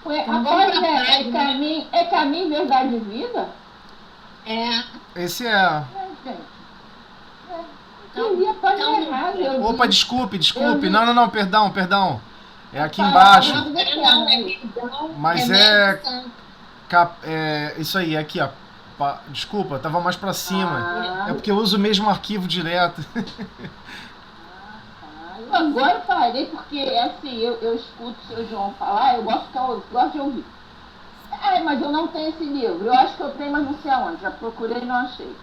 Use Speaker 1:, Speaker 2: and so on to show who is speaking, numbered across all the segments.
Speaker 1: Ué,
Speaker 2: Então vamos
Speaker 1: após
Speaker 2: pra página.
Speaker 1: é caminho, verdade e vida?
Speaker 2: É,
Speaker 3: Esse é.
Speaker 1: Gente, é, eu
Speaker 2: então,
Speaker 1: li a página
Speaker 2: então
Speaker 1: errada,
Speaker 3: Opa, desculpe,
Speaker 1: eu
Speaker 3: desculpe.
Speaker 1: vi
Speaker 3: Não, perdão, perdão. É
Speaker 1: a
Speaker 3: aqui
Speaker 1: palavra
Speaker 3: embaixo.
Speaker 1: de vida
Speaker 2: não,
Speaker 1: eterna,
Speaker 2: é
Speaker 1: é isso.
Speaker 2: perdão,
Speaker 3: Mas
Speaker 2: remédio
Speaker 3: é,
Speaker 2: santo.
Speaker 3: é isso aí, é aqui, ó. Desculpa, tava mais pra cima. É
Speaker 1: Ah,
Speaker 3: porque eu uso o mesmo arquivo direto.
Speaker 1: eu agora parei porque, assim, eu escuto o seu João falar, eu gosto de ouvir. Mas eu não tenho esse livro. Eu acho que eu tenho, mas não sei aonde. Já procurei e não achei.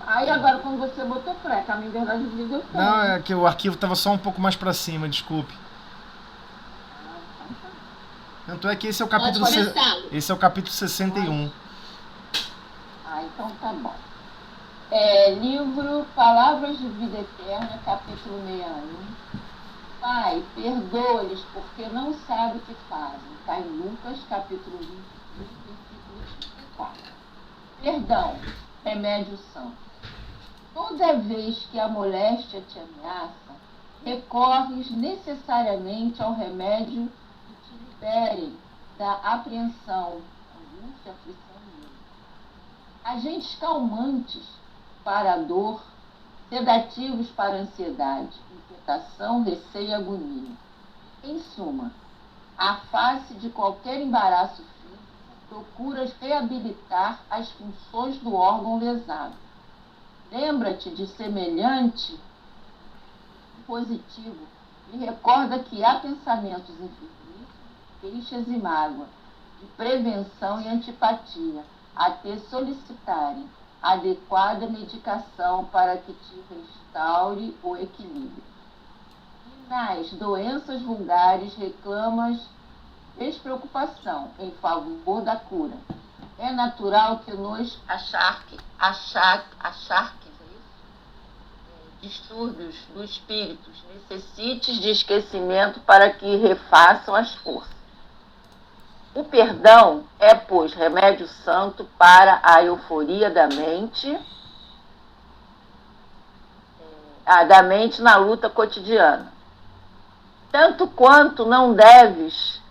Speaker 1: Aí agora, quando você botou pra Caminho, Verdade e Vida, eu
Speaker 3: Não,
Speaker 1: tenho.
Speaker 3: é que o arquivo tava só um pouco mais pra cima, desculpe.
Speaker 1: Então tá.
Speaker 3: Tanto é que esse é o
Speaker 2: Pode
Speaker 3: capítulo,
Speaker 2: começar.
Speaker 3: esse é o capítulo 61.
Speaker 1: Então tá bom. Livro Palavras de Vida Eterna, capítulo 61. Pai, perdoa-lhes porque não sabem o que fazem. Está em Lucas, capítulo 20, versículo 34. Perdão, remédio santo. Toda vez que a moléstia te ameaça, recorres necessariamente ao remédio que te libere da apreensão, angústia, aflição e medo. Agentes calmantes para a dor, sedativos para a ansiedade, inquietação, receio e agonia. Em suma, à face de qualquer embaraço físico, procuras reabilitar as funções do órgão lesado. Lembra-te de semelhante positivo e recorda que há pensamentos enfermizos, queixas e mágoa, de prevenção e antipatia, a te solicitarem adequada medicação para que te restaure o equilíbrio. E nas doenças vulgares reclamas despreocupação em favor da cura. É natural que nos distúrbios do espírito necessites de esquecimento para que refaçam as forças. O perdão é, pois, remédio santo para a euforia da mente na luta cotidiana. Tanto quanto não deves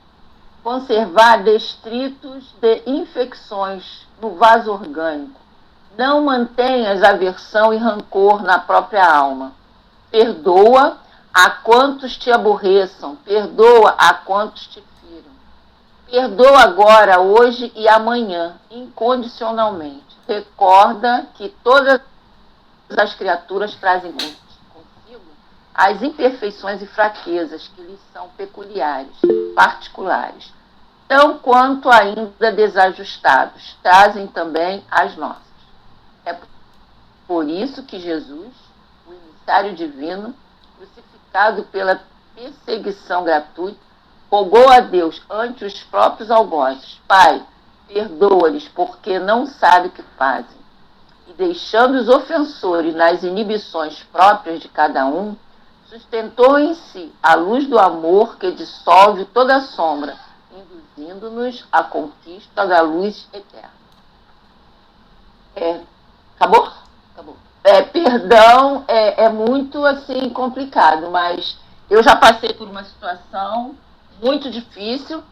Speaker 1: conservar detritos de infecções no vaso orgânico. Não mantenhas aversão e rancor na própria alma. Perdoa a quantos te aborreçam, perdoa a quantos te firam. Perdoa agora, hoje e amanhã, incondicionalmente. Recorda que todas as criaturas trazem consigo as imperfeições e fraquezas que lhes são peculiares, particulares, tão quanto ainda desajustados, trazem também as nossas. É por isso que Jesus, o emissário divino, crucificado pela perseguição gratuita, rogou a Deus ante os próprios algozes: Pai, perdoa-lhes, porque não sabem o que fazem. E deixando os ofensores nas inibições próprias de cada um, sustentou em si a luz do amor que dissolve toda a sombra, induzindo-nos à conquista da luz eterna. Acabou? Acabou. Perdão é muito assim complicado, mas eu já passei por uma situação muito difícil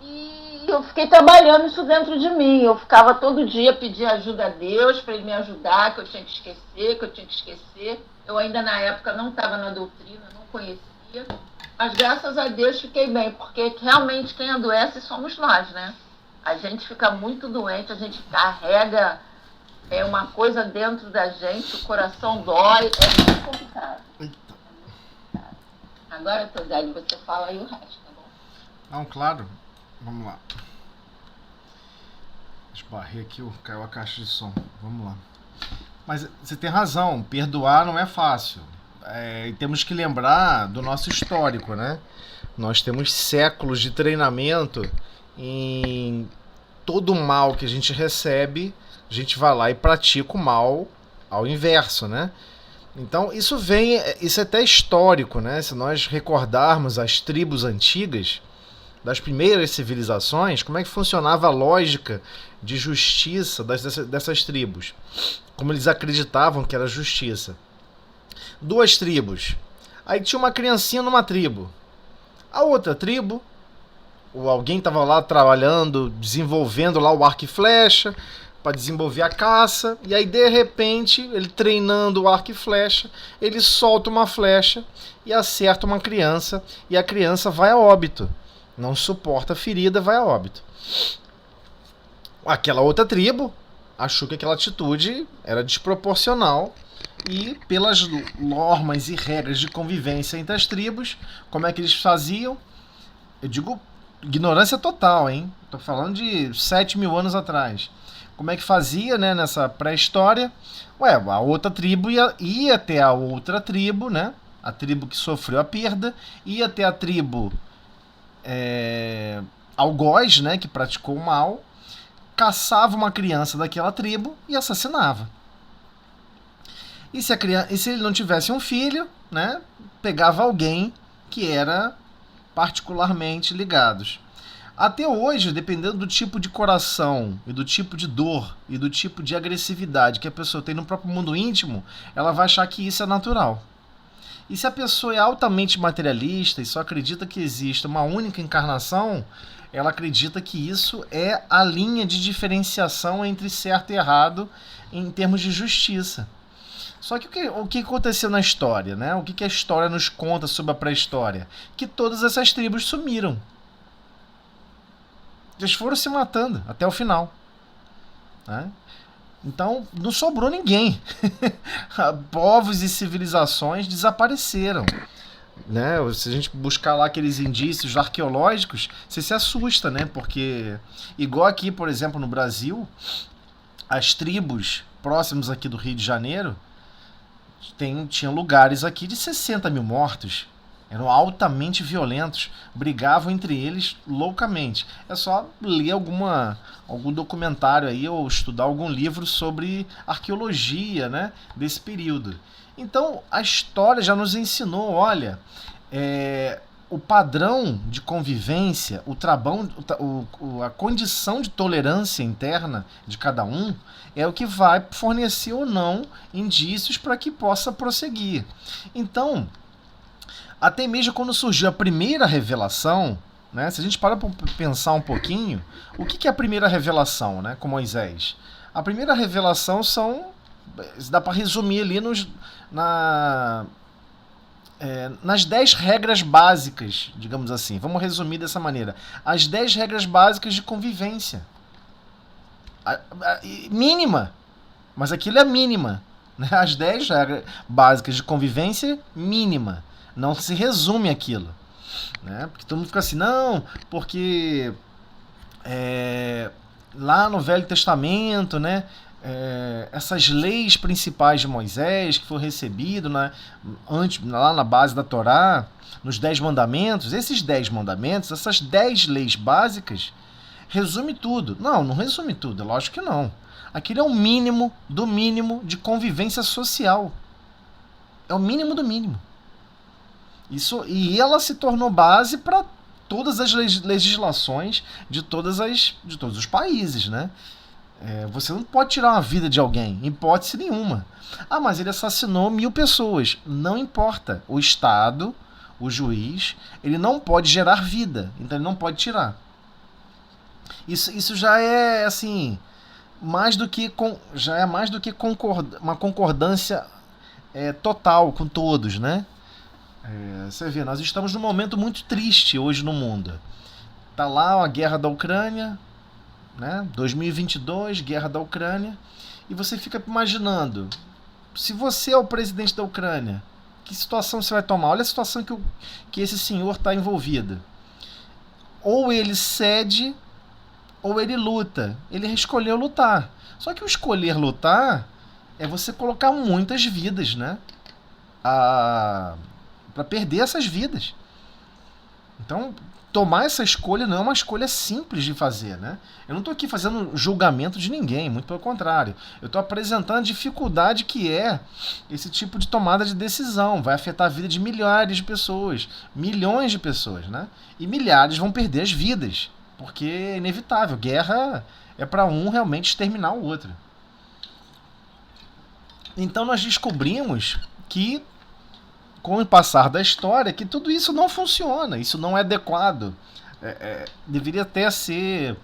Speaker 1: e eu fiquei trabalhando isso dentro de mim. Eu ficava todo dia pedindo ajuda a Deus para Ele me ajudar, que eu tinha que esquecer. Eu ainda na época não estava na doutrina, não conhecia. Mas graças a Deus fiquei bem, porque realmente quem adoece somos nós, né? A gente fica muito doente, a gente carrega uma coisa dentro da gente, o coração dói, é muito complicado. Agora, Todélio, você fala aí o resto, tá bom?
Speaker 3: Não, claro. Vamos lá. Esbarrei aqui, caiu a caixa de som. Vamos lá. Mas você tem razão, perdoar não é fácil. E temos que lembrar do nosso histórico, né? Nós temos séculos de treinamento em todo o mal que a gente recebe, a gente vai lá e pratica o mal ao inverso, né? Então isso é até histórico, né? Se nós recordarmos as tribos antigas, das primeiras civilizações, como é que funcionava a lógica de justiça dessas tribos? Como eles acreditavam que era justiça. 2 tribos. Aí tinha uma criancinha numa tribo. A outra tribo alguém estava lá trabalhando, desenvolvendo lá o arco e flecha para desenvolver a caça, e aí de repente, ele treinando o arco e flecha, ele solta uma flecha e acerta uma criança, e a criança vai a óbito. Não suporta a ferida, vai a óbito. Aquela outra tribo achou que aquela atitude era desproporcional, e pelas normas e regras de convivência entre as tribos, como é que eles faziam? Eu digo ignorância total, hein? Tô falando de 7.000 anos atrás. Como é que fazia, né, nessa pré-história? Ué, a outra tribo ia até a outra tribo, né? A tribo que sofreu a perda, ia até a tribo algoz, né, que praticou o mal, caçava uma criança daquela tribo e assassinava. E se ele não tivesse um filho, né, pegava alguém que era particularmente ligados. Até hoje, dependendo do tipo de coração e do tipo de dor e do tipo de agressividade que a pessoa tem no próprio mundo íntimo, ela vai achar que isso é natural. E se a pessoa é altamente materialista e só acredita que existe uma única encarnação, ela acredita que isso é a linha de diferenciação entre certo e errado em termos de justiça. Só que o que aconteceu na história, né? O que a história nos conta sobre a pré-história? Que todas essas tribos sumiram. Eles foram se matando até o final, né? Então não sobrou ninguém. Povos e civilizações desapareceram, né? Se a gente buscar lá aqueles indícios arqueológicos, você se assusta, né? Porque igual aqui, por exemplo, no Brasil, as tribos próximas aqui do Rio de Janeiro tinha lugares aqui de 60.000 mortos. Eram altamente violentos, brigavam entre eles loucamente. É só ler algum documentário aí ou estudar algum livro sobre arqueologia, né, desse período. Então a história já nos ensinou, olha, o padrão de convivência, a condição de tolerância interna de cada um é o que vai fornecer ou não indícios para que possa prosseguir. Então, até mesmo quando surgiu a primeira revelação, né, se a gente parar para pensar um pouquinho, o que é a primeira revelação, né, com Moisés? A primeira revelação dá para resumir ali nas 10 regras básicas, digamos assim. Vamos resumir dessa maneira. As 10 regras básicas de convivência. Mínima, mas aquilo é mínima. Né? As 10 regras básicas de convivência mínima. Não se resume aquilo. Né? Porque todo mundo fica assim, não, porque lá no Velho Testamento, né, essas leis principais de Moisés, que foi recebido, né, lá na base da Torá, nos 10 mandamentos, esses 10 mandamentos, essas 10 leis básicas, resume tudo. Não resume tudo, é lógico que não. Aquilo é o mínimo do mínimo de convivência social. É o mínimo do mínimo. E ela se tornou base para todas as legislações de todos os países, né? Você não pode tirar uma vida de alguém, em hipótese nenhuma. Ah, mas ele assassinou 1.000 pessoas. Não importa. O Estado, o juiz, ele não pode gerar vida, então ele não pode tirar. Isso já é assim, mais do que uma concordância total com todos, né? Você vê, nós estamos num momento muito triste hoje no mundo. Tá lá a guerra da Ucrânia, né? 2022, guerra da Ucrânia, e você fica imaginando, se você é o presidente da Ucrânia, que situação você vai tomar? Olha a situação que esse senhor está envolvido. Ou ele cede, ou ele luta. Ele escolheu lutar. Só que o escolher lutar é você colocar muitas vidas, né? Para perder essas vidas. Então, tomar essa escolha não é uma escolha simples de fazer, né? Eu não estou aqui fazendo julgamento de ninguém, muito pelo contrário. Eu estou apresentando a dificuldade que é esse tipo de tomada de decisão. Vai afetar a vida de milhares de pessoas, milhões de pessoas, né? E milhares vão perder as vidas, porque é inevitável. Guerra é para um realmente exterminar o outro. Então nós descobrimos que, com o passar da história, que tudo isso não funciona, isso não é adequado Deveria até ser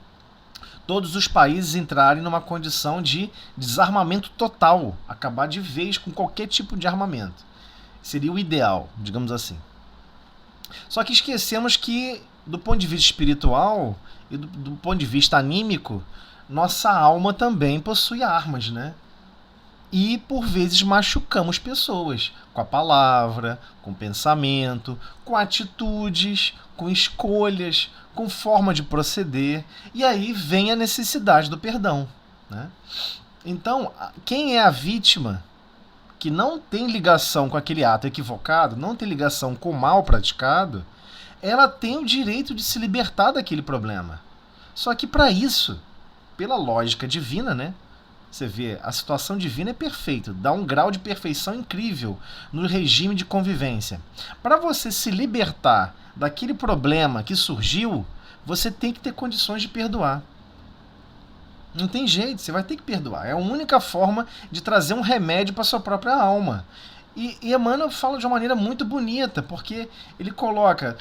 Speaker 3: todos os países entrarem numa condição de desarmamento total, acabar de vez com qualquer tipo de armamento. Seria o ideal, digamos assim. Só que esquecemos que, do ponto de vista espiritual e do ponto de vista anímico, nossa alma também possui armas, né? E, por vezes, machucamos pessoas com a palavra, com o pensamento, com atitudes, com escolhas, com forma de proceder. E aí vem a necessidade do perdão, né? Então, quem é a vítima que não tem ligação com aquele ato equivocado, não tem ligação com o mal praticado, ela tem o direito de se libertar daquele problema. Só que para isso, pela lógica divina, né? Você vê, a situação divina é perfeita, dá um grau de perfeição incrível no regime de convivência. Para você se libertar daquele problema que surgiu, você tem que ter condições de perdoar. Não tem jeito, você vai ter que perdoar. É a única forma de trazer um remédio para sua própria alma. E Emmanuel fala de uma maneira muito bonita, porque ele coloca: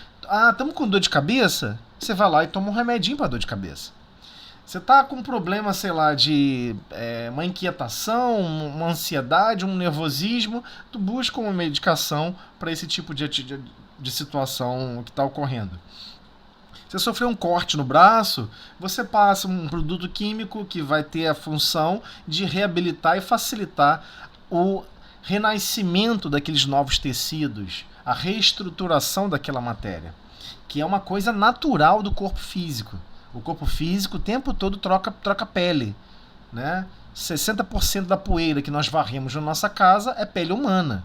Speaker 3: estamos com dor de cabeça? Você vai lá e toma um remedinho para dor de cabeça. Você está com um problema, sei lá, de uma inquietação, uma ansiedade, um nervosismo, tu busca uma medicação para esse tipo de situação que está ocorrendo. Você sofreu um corte no braço, você passa um produto químico que vai ter a função de reabilitar e facilitar o renascimento daqueles novos tecidos, a reestruturação daquela matéria, que é uma coisa natural do corpo físico. O corpo físico o tempo todo troca pele, né? 60% da poeira que nós varremos na nossa casa é pele humana.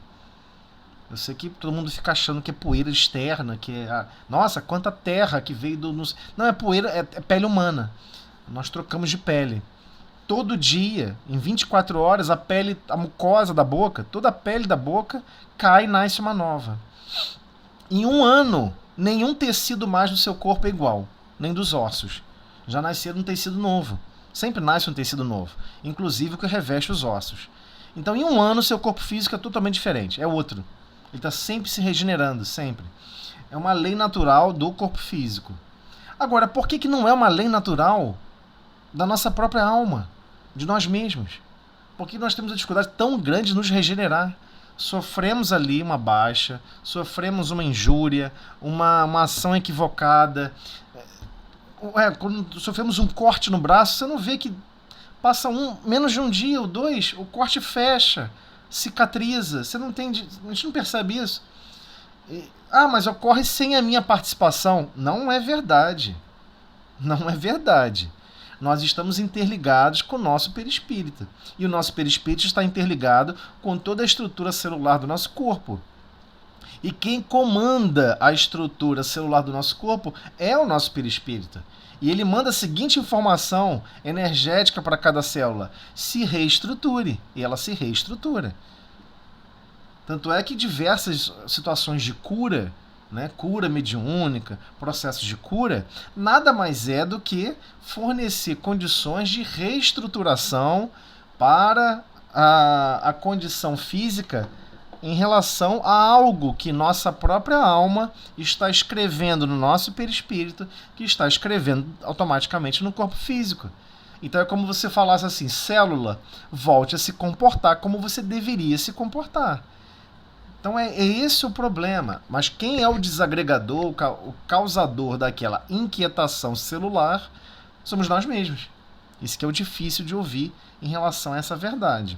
Speaker 3: Eu sei que todo mundo fica achando que é poeira externa, que é... Nossa, quanta terra que veio do... Não, é poeira, é pele humana. Nós trocamos de pele. Todo dia, em 24 horas, a mucosa da boca, toda a pele da boca cai e nasce uma nova. Em um ano, nenhum tecido mais do seu corpo é igual, nem dos ossos. Já nasceram um tecido novo. Sempre nasce um tecido novo, inclusive o que reveste os ossos. Então, em um ano, seu corpo físico é totalmente diferente, é outro. Ele está sempre se regenerando, sempre. É uma lei natural do corpo físico. Agora, por que não é uma lei natural da nossa própria alma, de nós mesmos? Por que nós temos a dificuldade tão grande de nos regenerar? Sofremos ali uma baixa, sofremos uma injúria, uma ação equivocada. Quando sofremos um corte no braço, você não vê que passa menos de um dia ou dois, o corte fecha, cicatriza. Você não tem, a gente não percebe isso. Mas ocorre sem a minha participação. Não é verdade. Não é verdade. Nós estamos interligados com o nosso perispírito. E o nosso perispírito está interligado com toda a estrutura celular do nosso corpo. E quem comanda a estrutura celular do nosso corpo é o nosso perispírito. E ele manda a seguinte informação energética para cada célula: se reestruture. E ela se reestrutura. Tanto é que diversas situações de cura, né, cura mediúnica, processos de cura, nada mais é do que fornecer condições de reestruturação para a condição física em relação a algo que nossa própria alma está escrevendo no nosso perispírito, que está escrevendo automaticamente no corpo físico. Então é como você falasse assim: célula, volte a se comportar como você deveria se comportar. Então é esse o problema. Mas quem é o desagregador, o causador daquela inquietação celular, somos nós mesmos. Isso que é o difícil de ouvir em relação a essa verdade.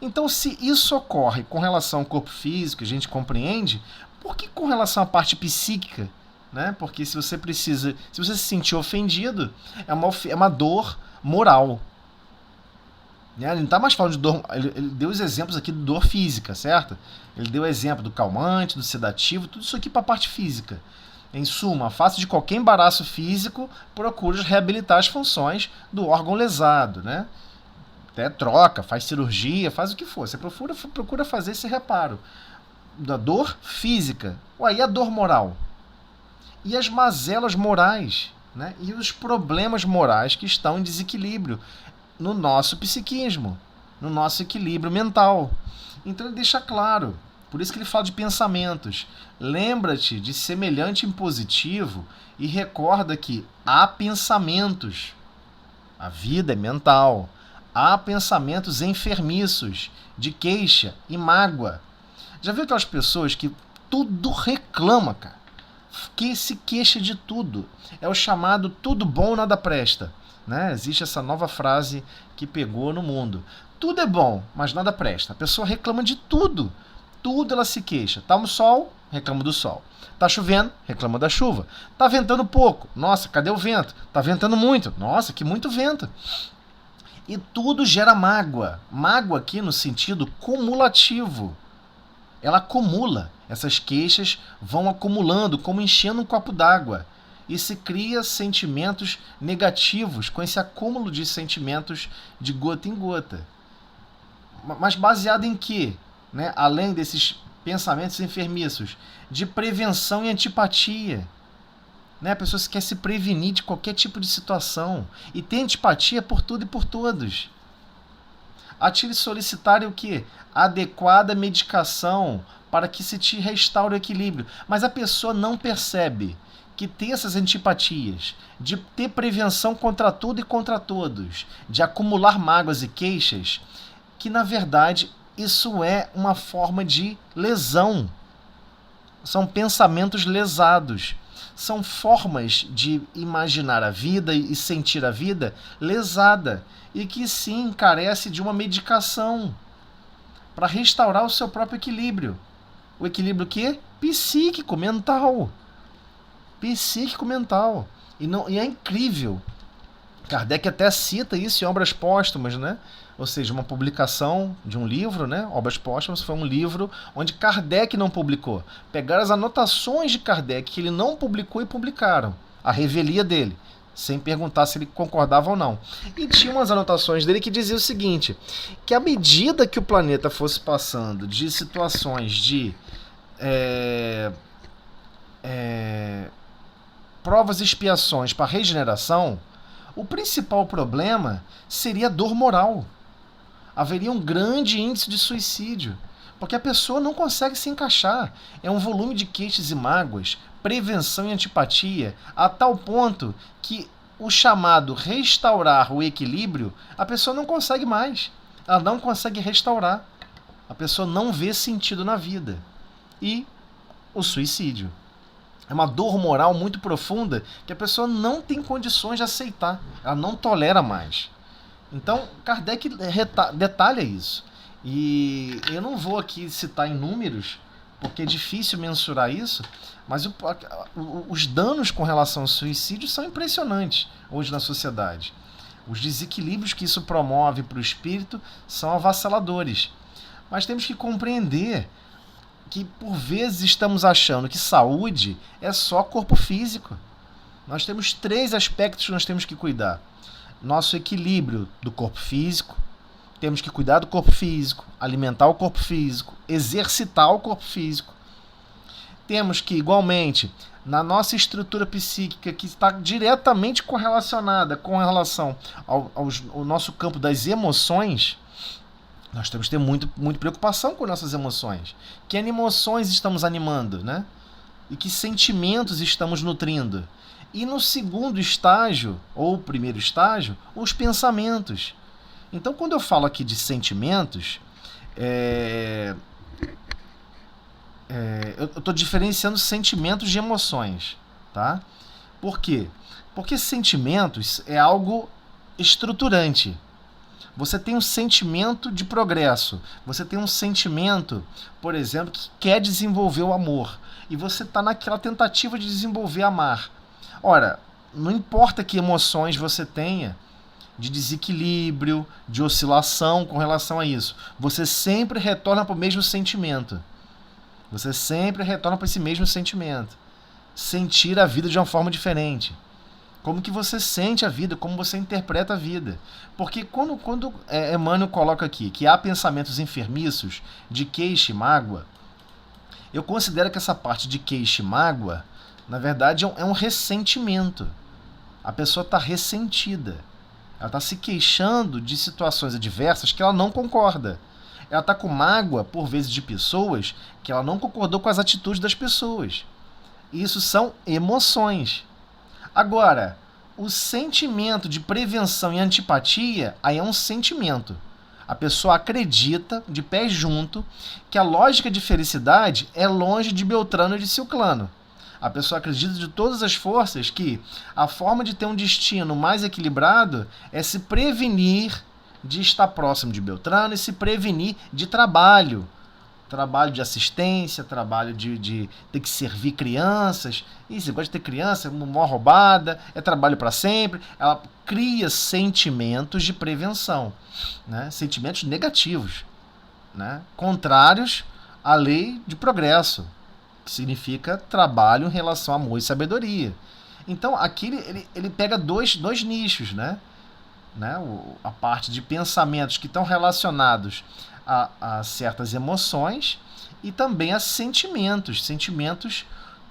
Speaker 3: Então, se isso ocorre com relação ao corpo físico, a gente compreende, por que com relação à parte psíquica? Né? Porque se você se sentir ofendido, é uma dor moral. Né? Ele não está mais falando de dor. Ele deu os exemplos aqui de dor física, certo? Ele deu o exemplo do calmante, do sedativo, tudo isso aqui para a parte física. Em suma, a face de qualquer embaraço físico, procura reabilitar as funções do órgão lesado, né? Até troca, faz cirurgia, faz o que for. Você procura fazer esse reparo da dor física. E a dor moral? E as mazelas morais, né? E os problemas morais que estão em desequilíbrio no nosso psiquismo, no nosso equilíbrio mental. Então ele deixa claro, Por isso que ele fala de pensamentos. Lembra-te de semelhante impositivo e recorda que há pensamentos. A vida é mental. Há pensamentos enfermiços, de queixa e mágoa. Já viu aquelas pessoas que tudo reclama, cara? Que se queixa de tudo. É o chamado tudo bom, nada presta. Né? Existe essa nova frase que pegou no mundo. Tudo é bom, mas nada presta. A pessoa reclama de tudo. Tudo ela se queixa. Tá no sol, reclama do sol. Tá chovendo, reclama da chuva. Tá ventando pouco. Nossa, cadê o vento? Tá ventando muito. Nossa, que muito vento. E tudo gera mágoa. Mágoa aqui no sentido cumulativo. Ela acumula. Essas queixas vão acumulando, como enchendo um copo d'água. E se cria sentimentos negativos com esse acúmulo de sentimentos de gota em gota. Mas baseado em quê? Né? Além desses pensamentos enfermiços, de prevenção e antipatia. Né? A pessoa quer se prevenir de qualquer tipo de situação e tem antipatia por tudo e por todos. A te solicitar o quê? Adequada medicação para que se te restaure o equilíbrio. Mas a pessoa não percebe que ter essas antipatias, de ter prevenção contra tudo e contra todos, de acumular mágoas e queixas, que na verdade isso é uma forma de lesão. São pensamentos lesados. São formas de imaginar a vida e sentir a vida lesada e que sim carece de uma medicação para restaurar o seu próprio equilíbrio. O equilíbrio que? Psíquico, mental. Psíquico, mental. E é incrível. Kardec até cita isso em Obras Póstumas, né? Ou seja, uma publicação de um livro, né? Obras Póstumas foi um livro onde Kardec não publicou. Pegaram as anotações de Kardec que ele não publicou e publicaram. A revelia dele, sem perguntar se ele concordava ou não. E tinha umas anotações dele que diziam o seguinte, que à medida que o planeta fosse passando de situações de provas e expiações para regeneração, o principal problema seria a dor moral. Haveria um grande índice de suicídio, porque a pessoa não consegue se encaixar. É um volume de queixas e mágoas, prevenção e antipatia, a tal ponto que o chamado restaurar o equilíbrio, a pessoa não consegue mais. Ela não consegue restaurar. A pessoa não vê sentido na vida. E o suicídio. É uma dor moral muito profunda que a pessoa não tem condições de aceitar. Ela não tolera mais. Então, Kardec detalha isso. E eu não vou aqui citar em números, porque é difícil mensurar isso, mas os danos com relação ao suicídio são impressionantes hoje na sociedade. Os desequilíbrios que isso promove para o espírito são avassaladores. Mas temos que compreender que, por vezes, estamos achando que saúde é só corpo físico. Nós temos 3 aspectos que nós temos que cuidar. Nosso equilíbrio do corpo físico, temos que cuidar do corpo físico, alimentar o corpo físico, exercitar o corpo físico. Temos que, igualmente, na nossa estrutura psíquica, que está diretamente correlacionada com relação ao nosso campo das emoções, nós temos que ter muito preocupação com nossas emoções. Que emoções estamos animando, né? E que sentimentos estamos nutrindo. E no segundo estágio, ou primeiro estágio, os pensamentos. Então, quando eu falo aqui de sentimentos, eu estou diferenciando sentimentos de emoções. Tá? Por quê? Porque sentimentos é algo estruturante. Você tem um sentimento de progresso. Você tem um sentimento, por exemplo, que quer desenvolver o amor. E você está naquela tentativa de desenvolver amar. Ora, não importa que emoções você tenha, de desequilíbrio, de oscilação com relação a isso, você sempre retorna para o mesmo sentimento. Você sempre retorna para esse mesmo sentimento. Sentir a vida de uma forma diferente. Como que você sente a vida, como você interpreta a vida. Porque quando Emmanuel coloca aqui que há pensamentos enfermiços de queixa e mágoa, eu considero que essa parte de queixa e mágoa, na verdade, é um ressentimento. A pessoa está ressentida. Ela está se queixando de situações adversas que ela não concorda. ela está com mágoa, por vezes, de pessoas que ela não concordou com as atitudes das pessoas. Isso são emoções. Agora, o sentimento de prevenção e antipatia, aí é um sentimento. A pessoa acredita, de pé junto, que a lógica de felicidade é longe de Beltrano e de Ciclano. A pessoa acredita de todas as forças que a forma de ter um destino mais equilibrado é se prevenir de estar próximo de Beltrano e se prevenir de trabalho. Trabalho de assistência, trabalho de ter que servir crianças. E você gosta de ter criança, uma roubada, é trabalho para sempre. Ela cria sentimentos de prevenção, né? Sentimentos negativos, né? Contrários à lei de progresso, que significa trabalho em relação a amor e sabedoria. Então, aqui ele pega dois nichos, né? A parte de pensamentos que estão relacionados a certas emoções e também a sentimentos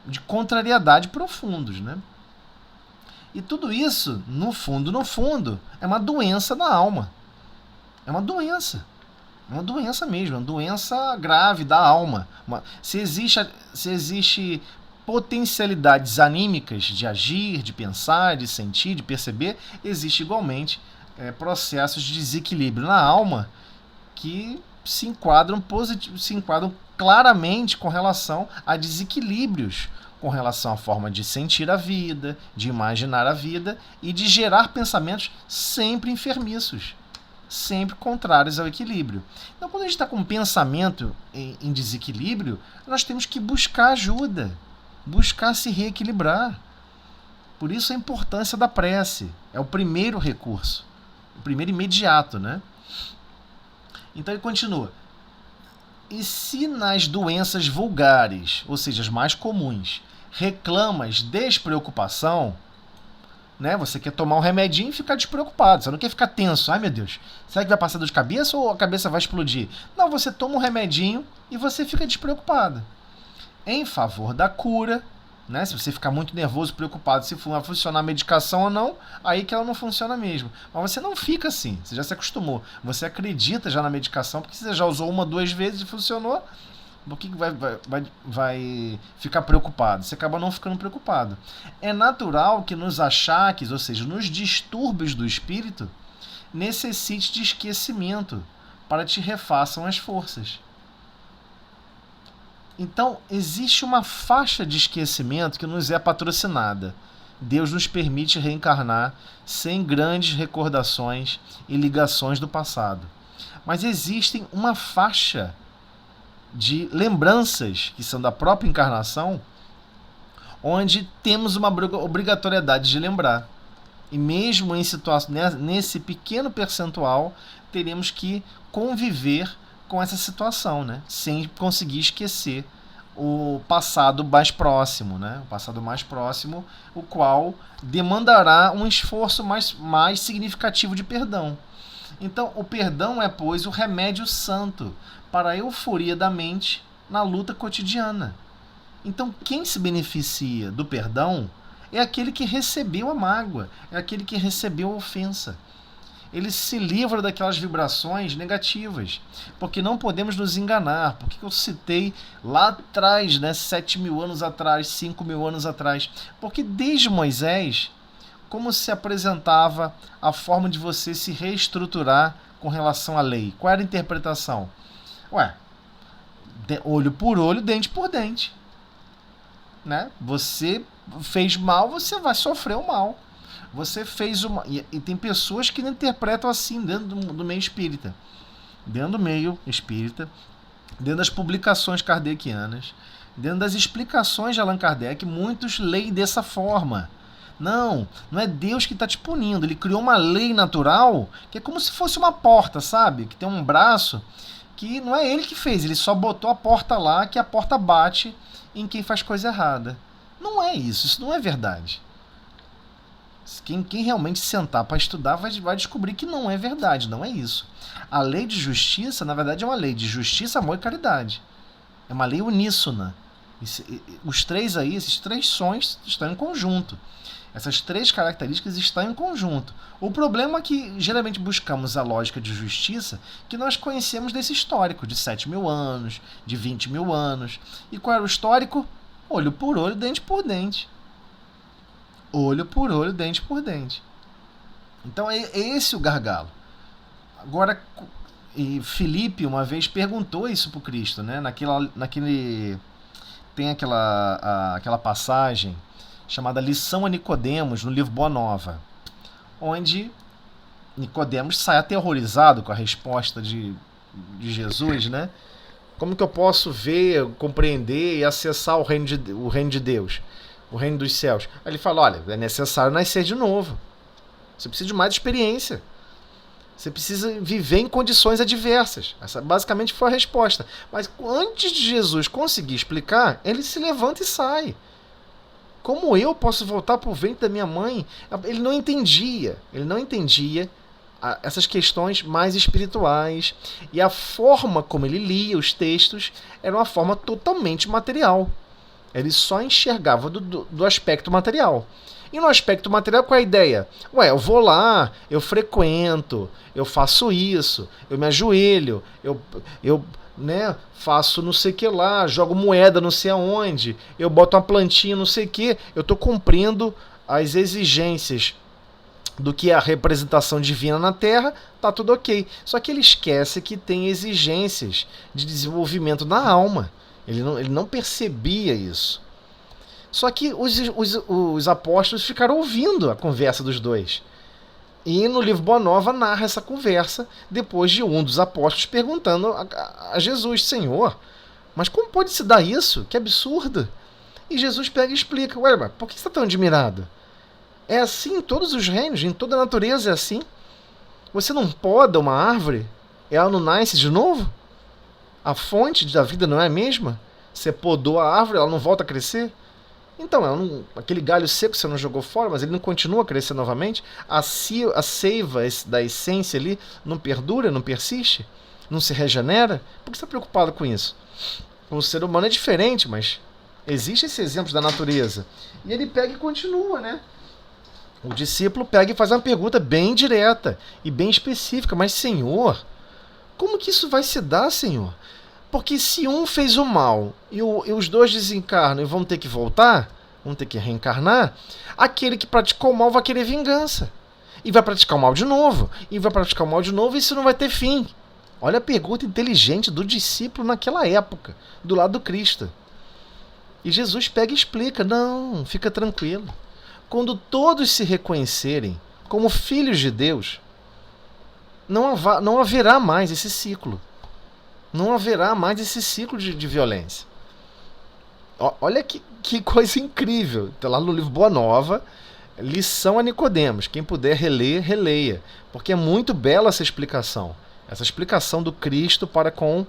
Speaker 3: de contrariedade profundos, né? E tudo isso, no fundo, é uma doença da alma. É uma doença. É uma doença mesmo, uma doença grave da alma. Se existe potencialidades anímicas de agir, de pensar, de sentir, de perceber, existe igualmente processos de desequilíbrio na alma que se enquadram claramente com relação a desequilíbrios, com relação à forma de sentir a vida, de imaginar a vida e de gerar pensamentos sempre enfermiços, sempre contrários ao equilíbrio. Então, quando a gente está com um pensamento em desequilíbrio, nós temos que buscar ajuda, buscar se reequilibrar. Por isso a importância da prece. É o primeiro recurso, o primeiro imediato, né? Então ele continua. E se nas doenças vulgares, ou seja, as mais comuns, reclamas despreocupação, né? Você quer tomar um remedinho e ficar despreocupado. Você não quer ficar tenso. Ai, meu Deus, será que vai passar dor de cabeça ou a cabeça vai explodir? Não, você toma um remedinho e você fica despreocupado. Em favor da cura, né? Se você ficar muito nervoso, preocupado se vai funcionar a medicação ou não, aí que ela não funciona mesmo. Mas você não fica assim, você já se acostumou. Você acredita já na medicação, porque você já usou 1, 2 vezes e funcionou. Por que vai ficar preocupado? Você acaba não ficando preocupado. É natural que nos achaques, ou seja, nos distúrbios do espírito, necessite de esquecimento para te refaçam as forças. Então, existe uma faixa de esquecimento que nos é patrocinada. Deus nos permite reencarnar sem grandes recordações e ligações do passado. Mas existem uma faixa de lembranças que são da própria encarnação, onde temos uma obrigatoriedade de lembrar. E mesmo em nesse pequeno percentual, teremos que conviver com essa situação, né? Sem conseguir esquecer o passado mais próximo, né? O passado mais próximo, o qual demandará um esforço mais significativo de perdão. Então, o perdão é, pois, o remédio santo para a euforia da mente na luta cotidiana. Então, quem se beneficia do perdão é aquele que recebeu a mágoa, é aquele que recebeu a ofensa. Ele se livra daquelas vibrações negativas, porque não podemos nos enganar. Por que eu citei lá atrás, né, 7.000 anos atrás, 5.000 anos atrás? Porque desde Moisés, como se apresentava a forma de você se reestruturar com relação à lei? Qual era a interpretação? Olho por olho, dente por dente. Né? Você fez mal, você vai sofrer o mal. Você fez uma... E tem pessoas que não interpretam assim dentro do meio espírita. Dentro do meio espírita, dentro das publicações kardecianas, dentro das explicações de Allan Kardec, muitos leem dessa forma. Não é Deus que está te punindo. Ele criou uma lei natural que é como se fosse uma porta, sabe? Que tem um braço que não é ele que fez. Ele só botou a porta lá, que a porta bate em quem faz coisa errada. Não é isso. Isso não é verdade. Quem realmente sentar para estudar vai descobrir que não é verdade, não é isso. A lei de justiça, na verdade, é uma lei de justiça, amor e caridade. É uma lei uníssona. Esses três sons estão em conjunto. Essas três características estão em conjunto. O problema é que geralmente buscamos a lógica de justiça que nós conhecemos desse histórico de 7.000 anos, de 20.000 anos. E qual era o histórico? Olho por olho, dente por dente. Olho por olho, dente por dente. Então é esse o gargalo. Agora, e Filipe uma vez perguntou isso para o Cristo, né? Tem aquela passagem chamada Lição a Nicodemos, no livro Boa Nova, onde Nicodemos sai aterrorizado com a resposta de Jesus, né? Como que eu posso ver, compreender e acessar o reino de Deus, o reino dos céus? Aí ele fala, olha, é necessário nascer de novo. Você precisa de mais experiência. Você precisa viver em condições adversas. Essa basicamente foi a resposta. Mas antes de Jesus conseguir explicar, ele se levanta e sai. Como eu posso voltar para o ventre da minha mãe? Ele não entendia essas questões mais espirituais. E a forma como ele lia os textos era uma forma totalmente material. Ele só enxergava do aspecto material. E no aspecto material, qual é a ideia? Eu vou lá, eu frequento, eu faço isso, eu me ajoelho, eu faço não sei o que lá, jogo moeda não sei aonde, eu boto uma plantinha não sei o que, eu estou cumprindo as exigências do que é a representação divina na Terra, tá tudo ok. Só que ele esquece que tem exigências de desenvolvimento na alma. Ele não percebia isso. Só que os apóstolos ficaram ouvindo a conversa dos dois. E no livro Boa Nova narra essa conversa, depois de um dos apóstolos perguntando a Jesus, Senhor, mas como pode se dar isso? Que absurdo! E Jesus pega e explica, mas por que você está tão admirado? É assim em todos os reinos, em toda a natureza é assim. Você não poda uma árvore, ela não nasce de novo? A fonte da vida não é a mesma? Você podou a árvore, ela não volta a crescer? Então, aquele galho seco você não jogou fora, mas ele não continua a crescer novamente? A seiva da essência ali não perdura, não persiste? Não se regenera? Por que você está preocupado com isso? O ser humano é diferente, mas existe esse exemplo da natureza. E ele pega e continua, né? O discípulo pega e faz uma pergunta bem direta e bem específica. Mas, Senhor, como que isso vai se dar, Senhor? Porque se um fez o mal e os dois desencarnam e vão ter que voltar, vão ter que reencarnar, aquele que praticou o mal vai querer vingança. E vai praticar o mal de novo. E vai praticar o mal de novo e isso não vai ter fim. Olha a pergunta inteligente do discípulo naquela época, do lado do Cristo. E Jesus pega e explica, não, fica tranquilo. Quando todos se reconhecerem como filhos de Deus, não haverá mais esse ciclo. Não haverá mais esse ciclo de violência. Olha que coisa incrível. Está lá no livro Boa Nova, Lição a Nicodemos. Quem puder reler, releia. Porque é muito bela essa explicação. Essa explicação do Cristo para com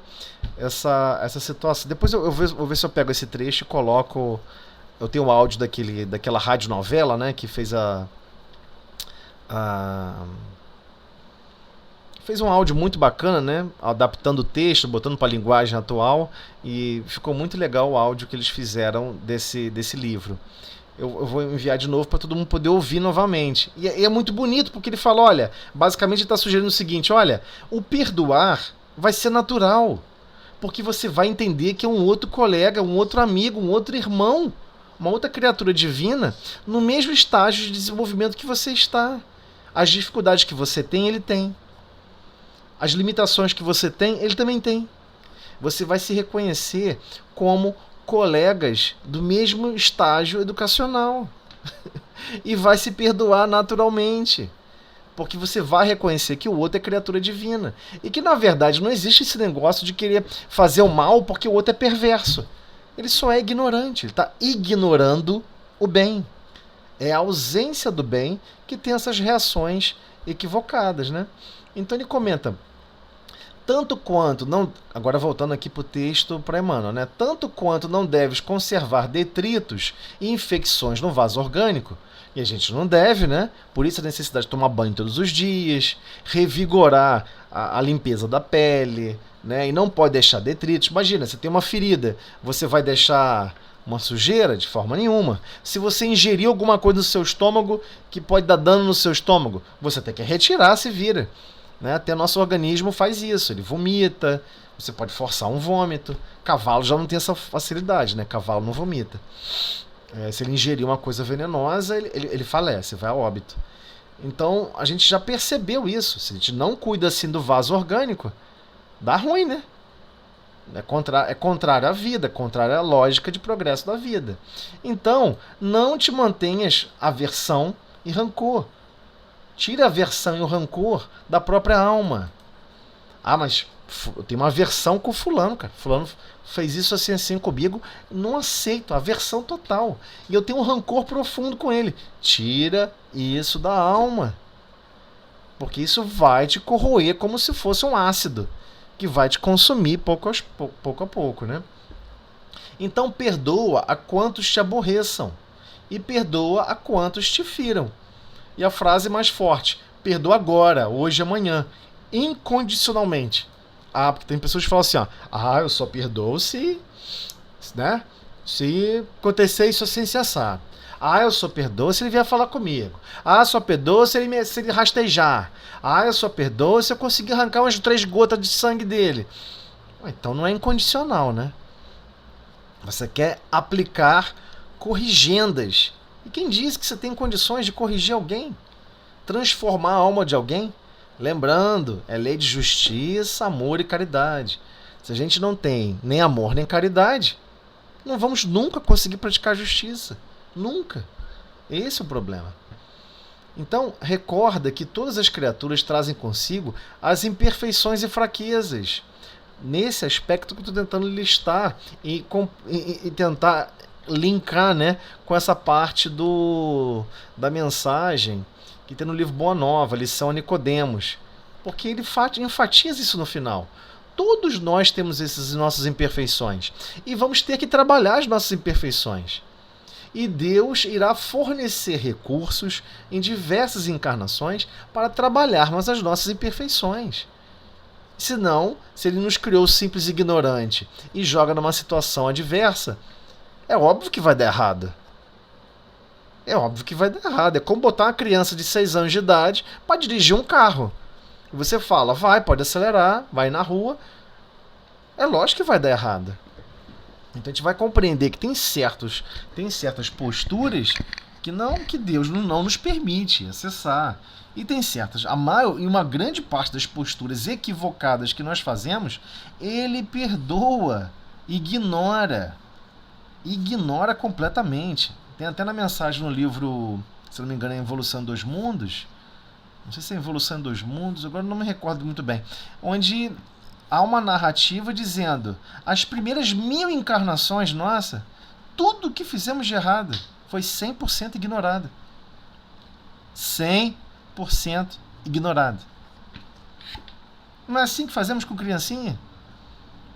Speaker 3: essa situação. Depois eu vou ver se eu pego esse trecho e coloco... Eu tenho o áudio daquela radionovela, né, que fez fez um áudio muito bacana, né? Adaptando o texto, botando para a linguagem atual, e ficou muito legal o áudio que eles fizeram desse livro. Eu vou enviar de novo para todo mundo poder ouvir novamente. E é muito bonito, porque ele fala, olha, basicamente ele está sugerindo o seguinte, olha, o perdoar vai ser natural, porque você vai entender que é um outro colega, um outro amigo, um outro irmão, uma outra criatura divina, no mesmo estágio de desenvolvimento que você está. As dificuldades que você tem, ele tem. As limitações que você tem, ele também tem. Você vai se reconhecer como colegas do mesmo estágio educacional. E vai se perdoar naturalmente. Porque você vai reconhecer que o outro é criatura divina. E que, na verdade, não existe esse negócio de querer fazer o mal porque o outro é perverso. Ele só é ignorante. Ele está ignorando o bem. É a ausência do bem que tem essas reações equivocadas, né? Então ele comenta, tanto quanto não, agora voltando aqui para o texto para Emmanuel, né? Tanto quanto não deves conservar detritos e infecções no vaso orgânico, e a gente não deve, né? Por isso a necessidade de tomar banho todos os dias, revigorar a limpeza da pele, né? E não pode deixar detritos. Imagina, você tem uma ferida, você vai deixar uma sujeira? De forma nenhuma. Se você ingerir alguma coisa no seu estômago que pode dar dano no seu estômago, você tem que retirar, se vira. Né? Até nosso organismo faz isso, ele vomita, você pode forçar um vômito. Cavalo já não tem essa facilidade, né? Cavalo não vomita. Se ele ingerir uma coisa venenosa, ele falece, vai a óbito. Então, a gente já percebeu isso. Se a gente não cuida assim do vaso orgânico, dá ruim, né? É contrário à vida, contrário à lógica de progresso da vida. Então, não te mantenhas aversão e rancor. Tire a aversão e o rancor da própria alma. Ah, mas eu tenho uma aversão com fulano, cara. Fulano fez isso assim, assim comigo. Não aceito, aversão total. E eu tenho um rancor profundo com ele. Tira isso da alma. Porque isso vai te corroer como se fosse um ácido. Que vai te consumir pouco a pouco, né? Então perdoa a quantos te aborreçam. E perdoa a quantos te firam. E a frase mais forte. Perdoa agora, hoje e amanhã. Incondicionalmente. Ah, porque tem pessoas que falam assim, ó, eu só perdoo se acontecer isso assim, se assar. Eu só perdoo se ele vier falar comigo. Só perdoo se ele rastejar. Eu só perdoo se eu conseguir arrancar umas 3 gotas de sangue dele. Então não é incondicional, né? Você quer aplicar corrigendas. E quem diz que você tem condições de corrigir alguém? Transformar a alma de alguém? Lembrando, é lei de justiça, amor e caridade. Se a gente não tem nem amor nem caridade, não vamos nunca conseguir praticar justiça. Nunca. Esse é o problema. Então, recorda que todas as criaturas trazem consigo as imperfeições e fraquezas. Nesse aspecto que eu estou tentando listar e tentar linkar, né, com essa parte da mensagem que tem no livro Boa Nova, Lição a Nicodemos, porque ele enfatiza isso no final. Todos nós temos essas nossas imperfeições e vamos ter que trabalhar as nossas imperfeições. E Deus irá fornecer recursos em diversas encarnações para trabalharmos as nossas imperfeições. Senão, se Ele nos criou simples e ignorante e joga numa situação adversa, é óbvio que vai dar errado. É óbvio que vai dar errado. É como botar uma criança de 6 anos de idade para dirigir um carro. E você fala, pode acelerar, vai na rua. É lógico que vai dar errado. Então a gente vai compreender que tem certas posturas que Deus não nos permite acessar. E tem certas, e uma grande parte das posturas equivocadas que nós fazemos, Ele perdoa, ignora completamente. Tem até na mensagem no livro, se não me engano, é Evolução em 2 Mundos. Não sei se é Evolução em 2 Mundos, agora não me recordo muito bem. Onde há uma narrativa dizendo: as primeiras 1000 encarnações, nossa, tudo que fizemos de errado foi 100% ignorado. 100% ignorado. Não é assim que fazemos com criancinha?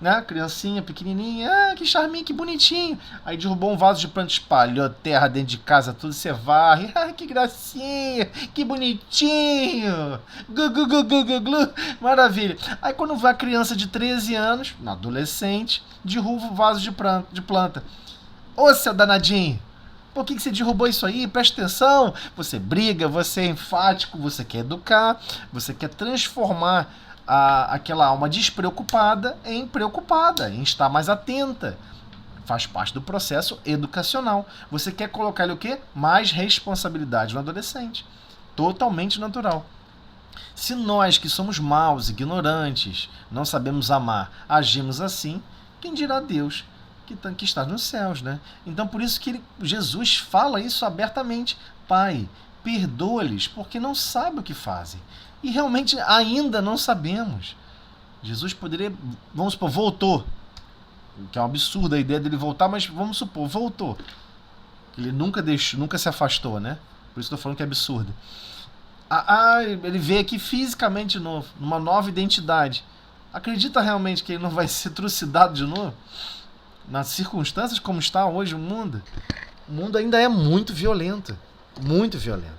Speaker 3: Né? Criancinha pequenininha, que charminho, que bonitinho. Aí derrubou um vaso de planta, espalhou terra dentro de casa, tudo, você varre. Que gracinha, que bonitinho. Glu. Maravilha. Aí quando vai a criança de 13 anos, na adolescente, derruba o vaso de planta. Ô, seu danadinho, por que você derrubou isso aí? Presta atenção. Você briga, você é enfático, você quer educar, você quer transformar aquela alma despreocupada em preocupada, em estar mais atenta. Faz parte do processo educacional. Você quer colocar ele o quê? Mais responsabilidade no adolescente. Totalmente natural. Se nós que somos maus, ignorantes, não sabemos amar, agimos assim, quem dirá Deus que está nos céus, né? Então por isso que Jesus fala isso abertamente. Pai, perdoa-lhes porque não sabem o que fazem. E realmente ainda não sabemos. Jesus poderia, vamos supor, voltou. Que é um absurdo a ideia dele voltar, mas vamos supor, voltou. Ele nunca se afastou, né? Por isso estou falando que é absurdo. Ele veio aqui fisicamente de novo, numa nova identidade. Acredita realmente que ele não vai ser trucidado de novo? Nas circunstâncias como está hoje o mundo? O mundo ainda é muito violento. Muito violento.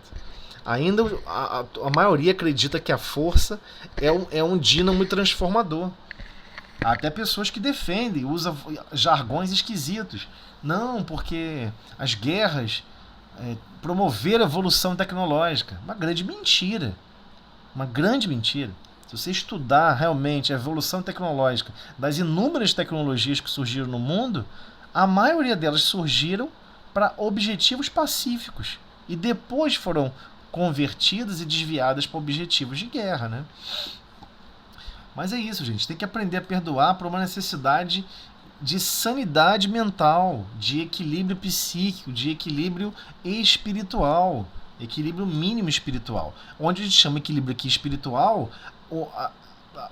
Speaker 3: Ainda a maioria acredita que a força é um dínamo transformador. Há até pessoas que defendem, usam jargões esquisitos. Não, porque as guerras promoveram a evolução tecnológica. Uma grande mentira. Uma grande mentira. Se você estudar realmente a evolução tecnológica das inúmeras tecnologias que surgiram no mundo, a maioria delas surgiram para objetivos pacíficos e depois foram convertidas e desviadas para objetivos de guerra, né? Mas é isso, gente. Tem que aprender a perdoar por uma necessidade de sanidade mental, de equilíbrio psíquico, de equilíbrio espiritual, equilíbrio mínimo espiritual. Onde a gente chama equilíbrio aqui espiritual,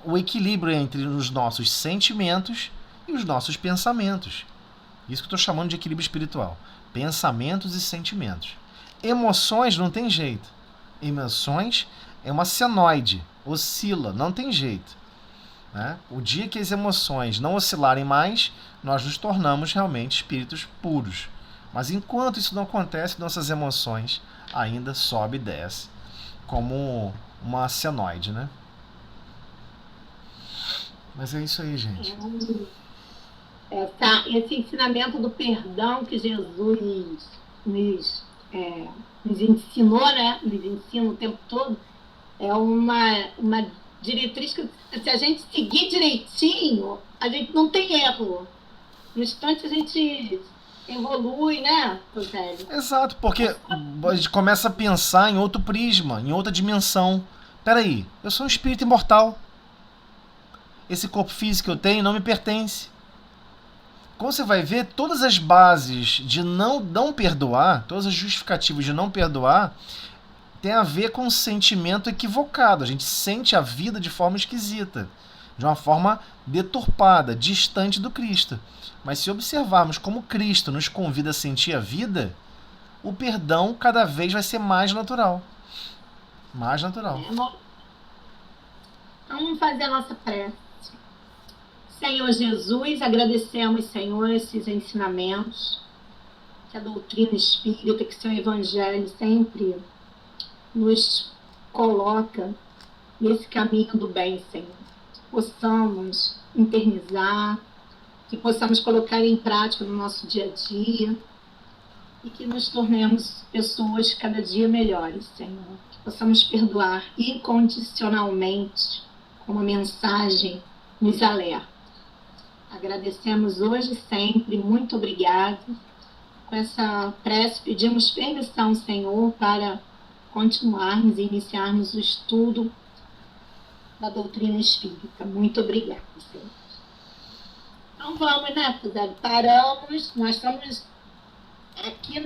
Speaker 3: o equilíbrio entre os nossos sentimentos e os nossos pensamentos. Isso que eu estou chamando de equilíbrio espiritual. Pensamentos e sentimentos. Emoções não tem jeito. Emoções é uma senoide, oscila, não tem jeito. Né? O dia que as emoções não oscilarem mais, nós nos tornamos realmente espíritos puros. Mas enquanto isso não acontece, nossas emoções ainda sobe e desce, como uma senoide, né? Mas é isso aí, gente.
Speaker 2: Esse ensinamento do perdão que Jesus nos ensinou, né? Nos ensina o tempo todo, é uma diretriz que, se a gente seguir direitinho, a gente não tem erro. No instante a gente evolui, né, Rosélio?
Speaker 3: Exato, porque a gente começa a pensar em outro prisma, em outra dimensão. Peraí, eu sou um espírito imortal. Esse corpo físico que eu tenho não me pertence. Como você vai ver, todas as bases de não perdoar, todas as justificativas de não perdoar, tem a ver com um sentimento equivocado. A gente sente a vida de forma esquisita, de uma forma deturpada, distante do Cristo. Mas se observarmos como Cristo nos convida a sentir a vida, o perdão cada vez vai ser mais natural. Mais natural.
Speaker 2: Vamos fazer a nossa prece. Senhor Jesus, agradecemos, Senhor, esses ensinamentos, que a doutrina espírita, que seu evangelho sempre nos coloca nesse caminho do bem, Senhor. Que possamos internizar, que possamos colocar em prática no nosso dia a dia e que nos tornemos pessoas cada dia melhores, Senhor. Que possamos perdoar incondicionalmente, como a mensagem nos alerta. Agradecemos hoje e sempre, muito obrigado. Com essa prece pedimos permissão, Senhor, para continuarmos e iniciarmos o estudo da doutrina espírita. Muito obrigada, Senhor. Então vamos, né, Fuzeli? Paramos, nós estamos aqui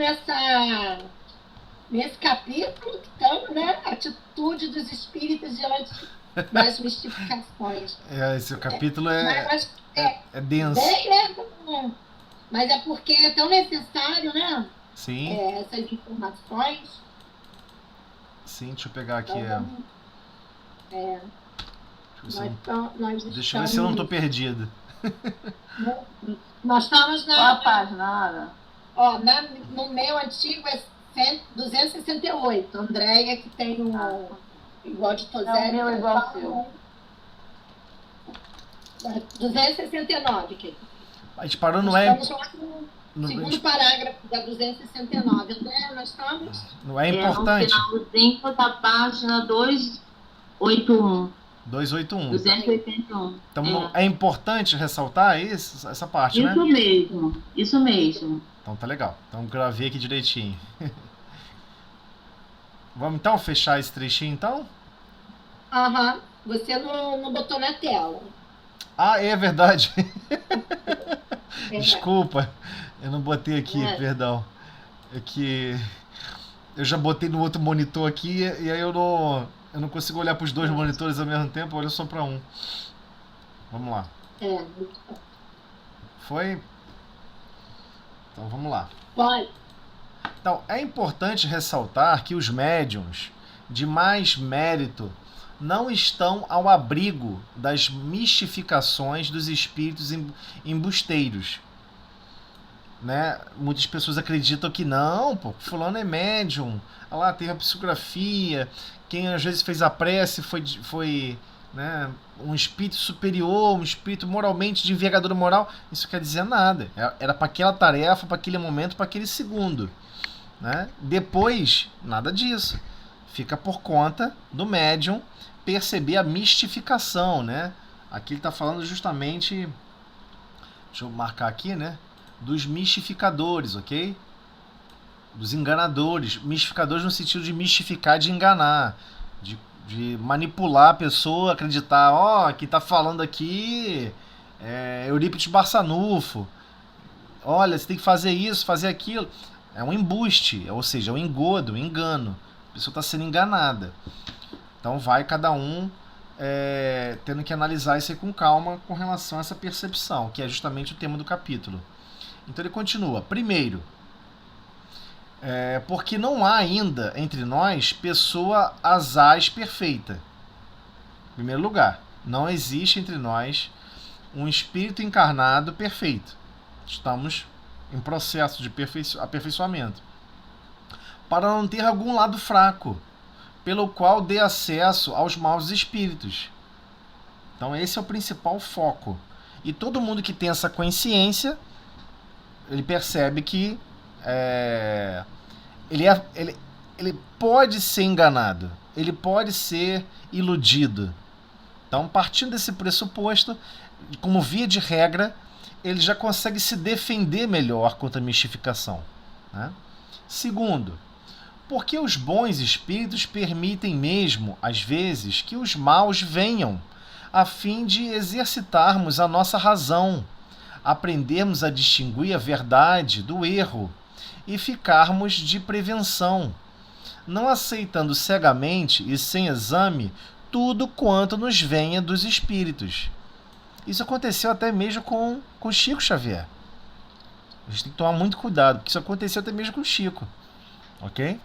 Speaker 2: nesse capítulo que estamos, né? Atitude dos espíritos diante das mistificações.
Speaker 3: Esse capítulo é denso.
Speaker 2: Bem, né? Mas é porque é tão necessário, né?
Speaker 3: Sim.
Speaker 2: Essas informações.
Speaker 3: Sim, deixa eu pegar aqui. Deixa eu ver se eu não estou perdido.
Speaker 2: Nós estamos
Speaker 1: Qual a página?
Speaker 2: No meu antigo é 268. Andréia, que tem igual de Tosé.
Speaker 1: O meu é igual ao seu.
Speaker 2: 269, que
Speaker 3: a gente parou no
Speaker 2: estamos lá no segundo parágrafo da 269. Andréia, nós estamos...
Speaker 3: Não é importante.
Speaker 4: No finalzinho da página 281. 281.
Speaker 3: Então, é importante ressaltar essa parte,
Speaker 4: isso,
Speaker 3: né?
Speaker 4: Isso mesmo.
Speaker 3: Então tá legal. Então gravei aqui direitinho. Vamos então fechar esse trechinho, então?
Speaker 2: Aham. Você não botou na tela.
Speaker 3: Ah, é verdade. Desculpa, eu não botei aqui, perdão. É que eu já botei no outro monitor aqui e aí eu não consigo olhar para os dois monitores ao mesmo tempo, olha só para um. Vamos lá. Foi? Então vamos lá.
Speaker 2: Pode.
Speaker 3: Então, é importante ressaltar que os médiuns de mais mérito não estão ao abrigo das mistificações dos espíritos embusteiros. Né? Muitas pessoas acreditam que não, pô, fulano é médium, lá tem a psicografia, quem às vezes fez a prece foi né, um espírito superior, um espírito moralmente de envergadura moral. Isso quer dizer nada. Era para aquela tarefa, para aquele momento, para aquele segundo. Né? Depois, nada disso. Fica por conta do médium perceber a mistificação. Né? Aqui ele está falando justamente, deixa eu marcar aqui, né? Dos mistificadores, ok? Dos enganadores. Mistificadores no sentido de mistificar, de enganar, de manipular a pessoa, acreditar, ó, que tá falando aqui Eurípides Barçanufo. Olha, você tem que fazer isso, fazer aquilo. É um embuste, ou seja, é um engodo, um engano. A pessoa está sendo enganada. Então vai cada um tendo que analisar isso aí com calma com relação a essa percepção, que é justamente o tema do capítulo. Então ele continua. Primeiro, porque não há ainda entre nós pessoa asaz perfeita. Em primeiro lugar, não existe entre nós um espírito encarnado perfeito. Estamos em processo de aperfeiçoamento. Para não ter algum lado fraco, pelo qual dê acesso aos maus espíritos. Então esse é o principal foco. E todo mundo que tem essa consciência, ele percebe que ele pode ser enganado, ele pode ser iludido. Então, partindo desse pressuposto, como via de regra, ele já consegue se defender melhor contra a mistificação. Né? Segundo, porque os bons espíritos permitem mesmo, às vezes, que os maus venham, a fim de exercitarmos a nossa razão, aprendermos a distinguir a verdade do erro e ficarmos de prevenção, não aceitando cegamente e sem exame tudo quanto nos venha dos espíritos. Isso aconteceu até mesmo com Chico Xavier. A gente tem que tomar muito cuidado, porque isso aconteceu até mesmo com Chico. Ok?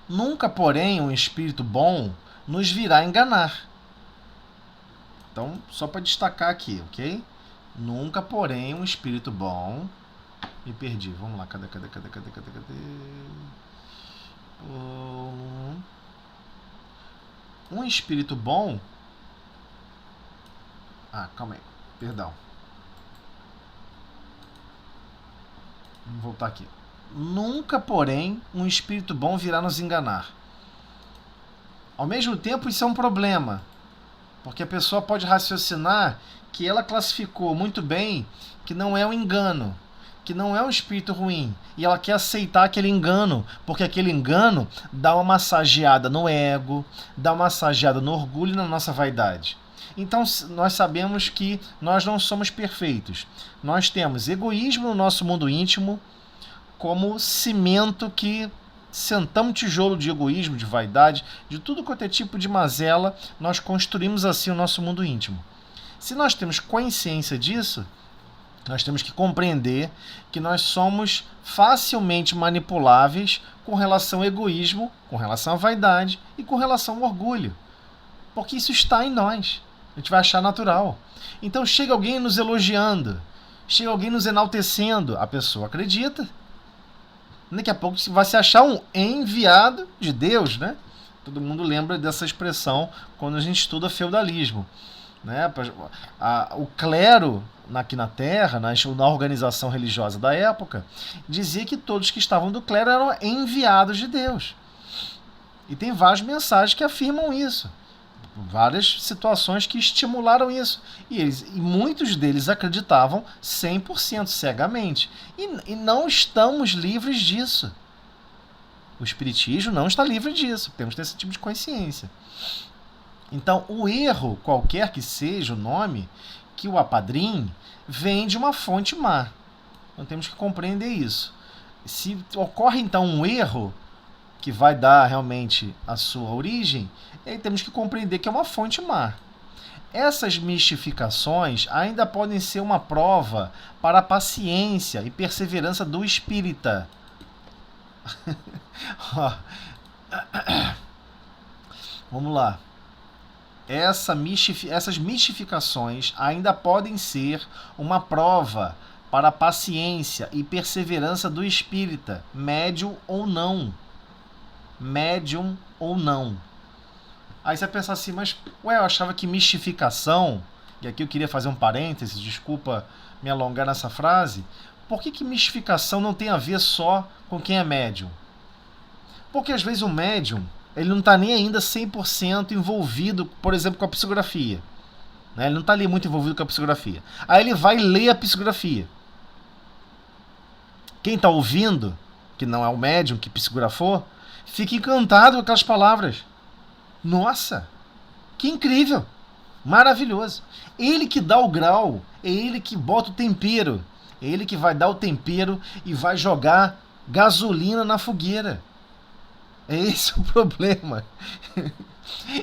Speaker 3: Nunca, porém, um espírito bom nos virá enganar. Então, só para destacar aqui, ok? Nunca, porém, um espírito bom... Me perdi, vamos lá, cadê? Um espírito bom... calma aí, perdão. Vamos voltar aqui. Nunca, porém, um espírito bom virá nos enganar. Ao mesmo tempo, isso é um problema, porque a pessoa pode raciocinar que ela classificou muito bem que não é um engano, que não é um espírito ruim, e ela quer aceitar aquele engano, porque aquele engano dá uma massageada no ego, dá uma massageada no orgulho e na nossa vaidade. Então nós sabemos que nós não somos perfeitos. Nós temos egoísmo no nosso mundo íntimo como cimento que sentamos tijolo de egoísmo, de vaidade, de tudo quanto é tipo de mazela, nós construímos assim o nosso mundo íntimo. Se nós temos consciência disso, nós temos que compreender que nós somos facilmente manipuláveis com relação ao egoísmo, com relação à vaidade e com relação ao orgulho. Porque isso está em nós. A gente vai achar natural. Então chega alguém nos elogiando, chega alguém nos enaltecendo, a pessoa acredita. Daqui a pouco vai se achar um enviado de Deus, né? Todo mundo lembra dessa expressão quando a gente estuda feudalismo. Né? O clero aqui na Terra, na organização religiosa da época, dizia que todos que estavam do clero eram enviados de Deus. E tem várias mensagens que afirmam isso. Várias situações que estimularam isso. E muitos deles acreditavam 100% cegamente. E não estamos livres disso. O espiritismo não está livre disso. Temos que ter esse tipo de consciência. Então, o erro, qualquer que seja o nome, que o apadrinhe, vem de uma fonte má. Então, temos que compreender isso. Se ocorre, então, um erro que vai dar realmente a sua origem, aí temos que compreender que é uma fonte má. Essas mistificações ainda podem ser uma prova para a paciência e perseverança do espírita. Vamos lá. Essas mistificações ainda podem ser uma prova para a paciência e perseverança do espírita, médium ou não. Aí você vai pensar assim, mas eu achava que mistificação, e aqui eu queria fazer um parênteses, desculpa me alongar nessa frase, por que mistificação não tem a ver só com quem é médium? Porque às vezes o médium, ele não está nem ainda 100% envolvido, por exemplo, com a psicografia. Né? Ele não está ali muito envolvido com a psicografia. Aí ele vai ler a psicografia. Quem está ouvindo, que não é o médium que psicografou, fica encantado com aquelas palavras. Nossa, que incrível, maravilhoso. Ele que dá o grau, é ele que bota o tempero, é ele que vai dar o tempero e vai jogar gasolina na fogueira. É esse o problema.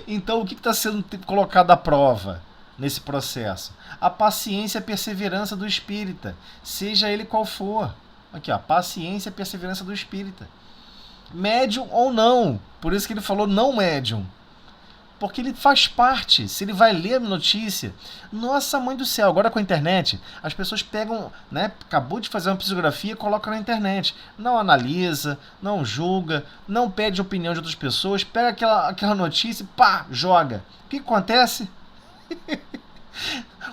Speaker 3: Então, o que está sendo colocado à prova nesse processo? A paciência e a perseverança do espírita, seja ele qual for. Aqui, ó, paciência e perseverança do espírita. Médium ou não. Por isso que ele falou não médium. Porque ele faz parte. Se ele vai ler a notícia, nossa mãe do céu, agora com a internet, as pessoas pegam, né, acabou de fazer uma psicografia e coloca na internet. Não analisa, não julga, não pede opinião de outras pessoas, pega aquela notícia e pá, joga. O que acontece?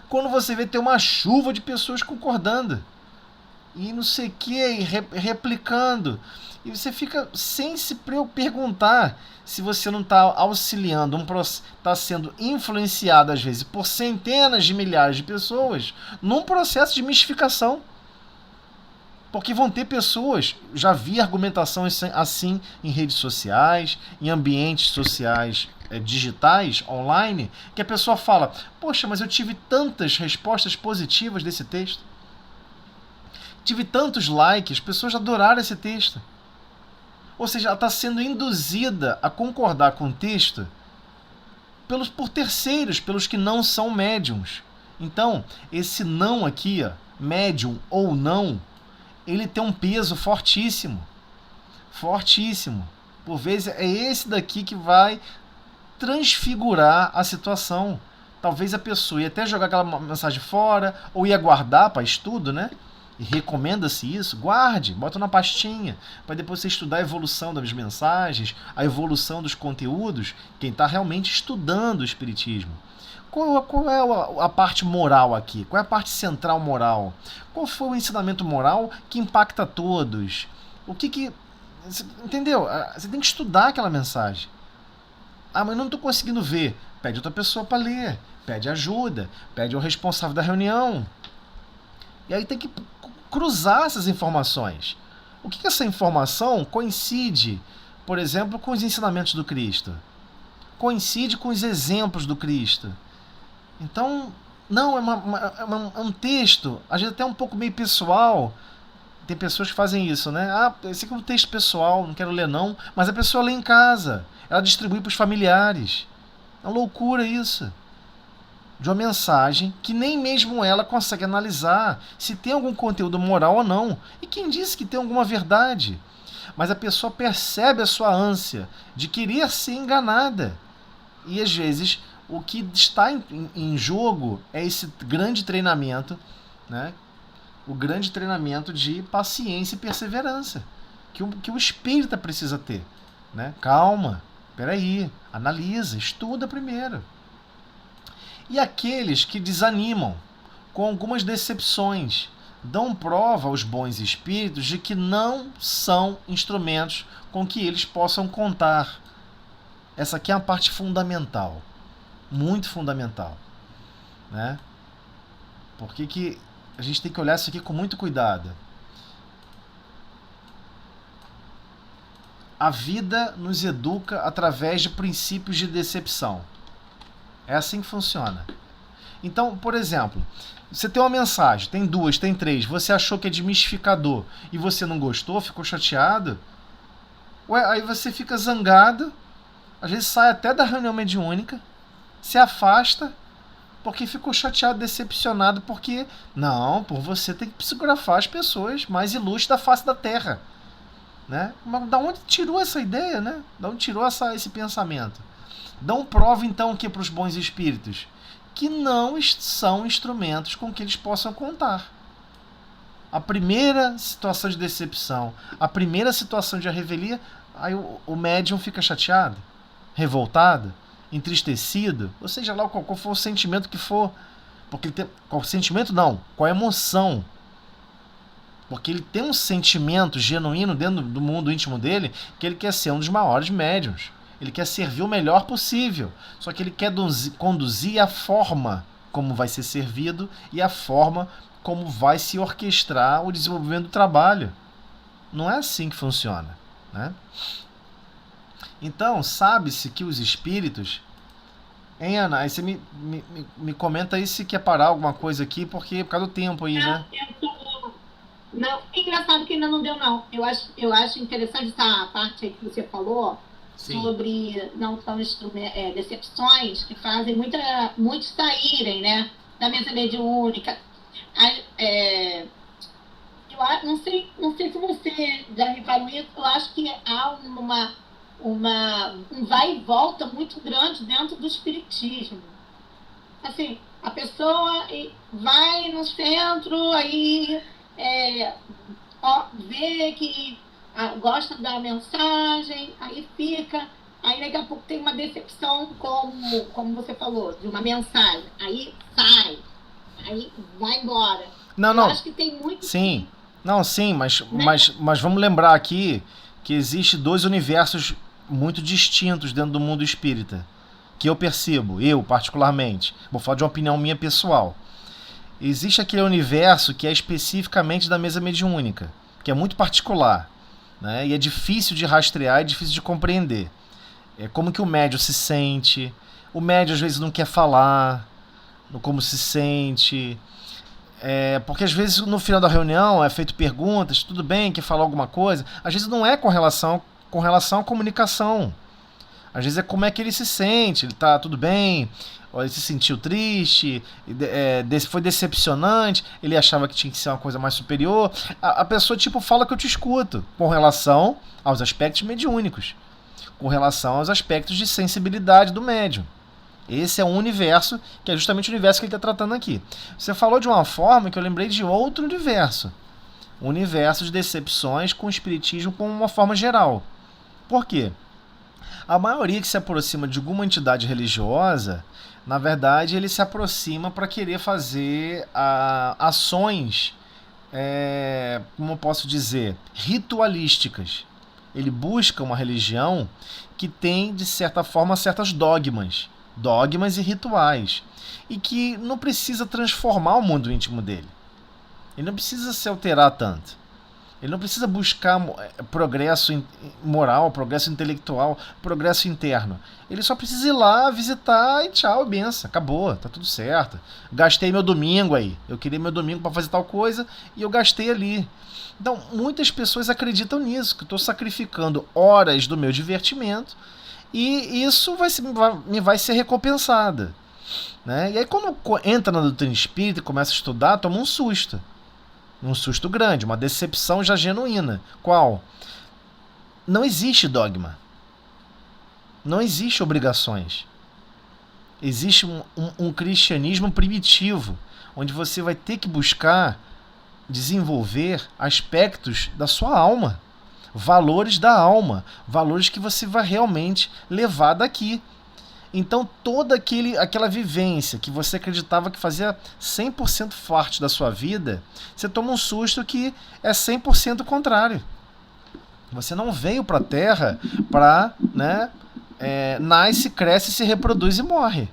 Speaker 3: Quando você vê, tem uma chuva de pessoas concordando. E não sei o que, replicando. E você fica sem se perguntar se você não está auxiliando, está sendo influenciado às vezes por centenas de milhares de pessoas num processo de mistificação. Porque vão ter pessoas, já vi argumentação assim em redes sociais, em ambientes sociais digitais, online, que a pessoa fala, poxa, mas eu tive tantas respostas positivas desse texto. Tive tantos likes, as pessoas adoraram esse texto. Ou seja, ela está sendo induzida a concordar com o texto por terceiros, pelos que não são médiums. Então, esse não aqui, ó, médium ou não, ele tem um peso fortíssimo. Fortíssimo. Por vezes é esse daqui que vai transfigurar a situação. Talvez a pessoa ia até jogar aquela mensagem fora, ou ia guardar para estudo, né? E recomenda-se isso, guarde, bota na pastinha, para depois você estudar a evolução das mensagens, a evolução dos conteúdos, quem está realmente estudando o Espiritismo. Qual é a parte moral aqui? Qual é a parte central moral? Qual foi o ensinamento moral que impacta todos? O que... Entendeu? Você tem que estudar aquela mensagem. Ah, mas não estou conseguindo ver. Pede outra pessoa para ler, pede ajuda, pede ao responsável da reunião. E aí tem que cruzar essas informações. O que essa informação coincide, por exemplo, com os ensinamentos do Cristo? Coincide com os exemplos do Cristo. Então, não, é um texto, às vezes até um pouco meio pessoal. Tem pessoas que fazem isso, né? Ah, esse aqui é um texto pessoal, não quero ler não. Mas a pessoa lê em casa, ela distribui para os familiares. É uma loucura isso. De uma mensagem que nem mesmo ela consegue analisar se tem algum conteúdo moral ou não. E quem disse que tem alguma verdade? Mas a pessoa percebe a sua ânsia de querer ser enganada. E às vezes o que está em jogo é esse grande treinamento, né? O grande treinamento de paciência e perseverança que o espírita precisa ter, né? Calma, peraí, analisa, estuda primeiro. E aqueles que desanimam com algumas decepções, dão prova aos bons espíritos de que não são instrumentos com que eles possam contar. Essa aqui é a parte fundamental, muito fundamental, né? Porque que a gente tem que olhar isso aqui com muito cuidado. A vida nos educa através de princípios de decepção. É assim que funciona. Então, por exemplo, você tem uma mensagem, tem duas, tem três, você achou que é desmistificador e você não gostou, ficou chateado, aí você fica zangado, às vezes sai até da reunião mediúnica, se afasta, porque ficou chateado, decepcionado, porque, não, por você tem que psicografar as pessoas mais ilustres da face da Terra. Né? Mas da onde tirou essa ideia, né? Da onde tirou esse pensamento? Dão prova, então, que para os bons espíritos? Que não são instrumentos com que eles possam contar. A primeira situação de decepção, a primeira situação de revelia, aí o médium fica chateado, revoltado. entristecido, ou seja lá qual for o sentimento que for, porque ele tem, qual sentimento não, qual emoção, porque ele tem um sentimento genuíno dentro do mundo íntimo dele, que ele quer ser um dos maiores médiuns, ele quer servir o melhor possível, só que ele quer conduzir a forma como vai ser servido e a forma como vai se orquestrar o desenvolvimento do trabalho. Não é assim que funciona, né? Então, sabe-se que os espíritos... Hein, Ana? Aí você me comenta aí se quer parar alguma coisa aqui, porque por causa do tempo aí, né?
Speaker 2: Não, é engraçado que ainda não deu, não. Eu acho interessante essa parte aí que você falou. Sim. Sobre não são decepções que fazem muitos saírem, né, da mesa mediúnica. Eu não sei se você já reparou isso, eu acho que há um vai e volta muito grande dentro do espiritismo. Assim, a pessoa vai no centro, aí vê que gosta da mensagem, aí fica, aí daqui a pouco tem uma decepção, como você falou, de uma mensagem, aí sai, aí vai embora.
Speaker 3: Não.
Speaker 2: Eu acho que tem muito...
Speaker 3: Sim, não, sim, mas vamos lembrar aqui que existe dois universos muito distintos dentro do mundo espírita, que eu percebo, eu particularmente, vou falar de uma opinião minha pessoal. Existe aquele universo que é especificamente da mesa mediúnica, que é muito particular, né? E é difícil de rastrear, é difícil de compreender. É como que o médium se sente, o médium às vezes não quer falar no como se sente, porque às vezes no final da reunião é feito perguntas, tudo bem, quer falar alguma coisa, às vezes não é com relação à comunicação, às vezes é como é que ele se sente, ele tá tudo bem, ele se sentiu triste, foi decepcionante, ele achava que tinha que ser uma coisa mais superior. A pessoa tipo fala que eu te escuto com relação aos aspectos mediúnicos, com relação aos aspectos de sensibilidade do médium. Esse é um universo que é justamente o universo que ele está tratando aqui. Você falou de uma forma que eu lembrei de outro universo, o universo de decepções com o espiritismo como uma forma geral. Por quê? A maioria que se aproxima de alguma entidade religiosa, na verdade, ele se aproxima para querer fazer ações, como eu posso dizer, ritualísticas. Ele busca uma religião que tem, de certa forma, certos dogmas e rituais, e que não precisa transformar o mundo íntimo dele. Ele não precisa se alterar tanto. Ele não precisa buscar progresso moral, progresso intelectual, progresso interno. Ele só precisa ir lá, visitar e tchau, benção, acabou, tá tudo certo. Gastei meu domingo aí. Eu queria meu domingo para fazer tal coisa e eu gastei ali. Então, muitas pessoas acreditam nisso, que eu estou sacrificando horas do meu divertimento e isso vai ser recompensado, né? E aí, quando entra na doutrina espírita e começa a estudar, toma um susto. Um susto grande, uma decepção já genuína. Qual? Não existe dogma. Não existe obrigações. Existe um cristianismo primitivo, onde você vai ter que buscar desenvolver aspectos da sua alma, valores da alma, valores que você vai realmente levar daqui. Então toda aquela vivência que você acreditava que fazia 100% parte da sua vida, você toma um susto que é 100% contrário. Você não veio para a Terra para, nasce, cresce, se reproduz e morre.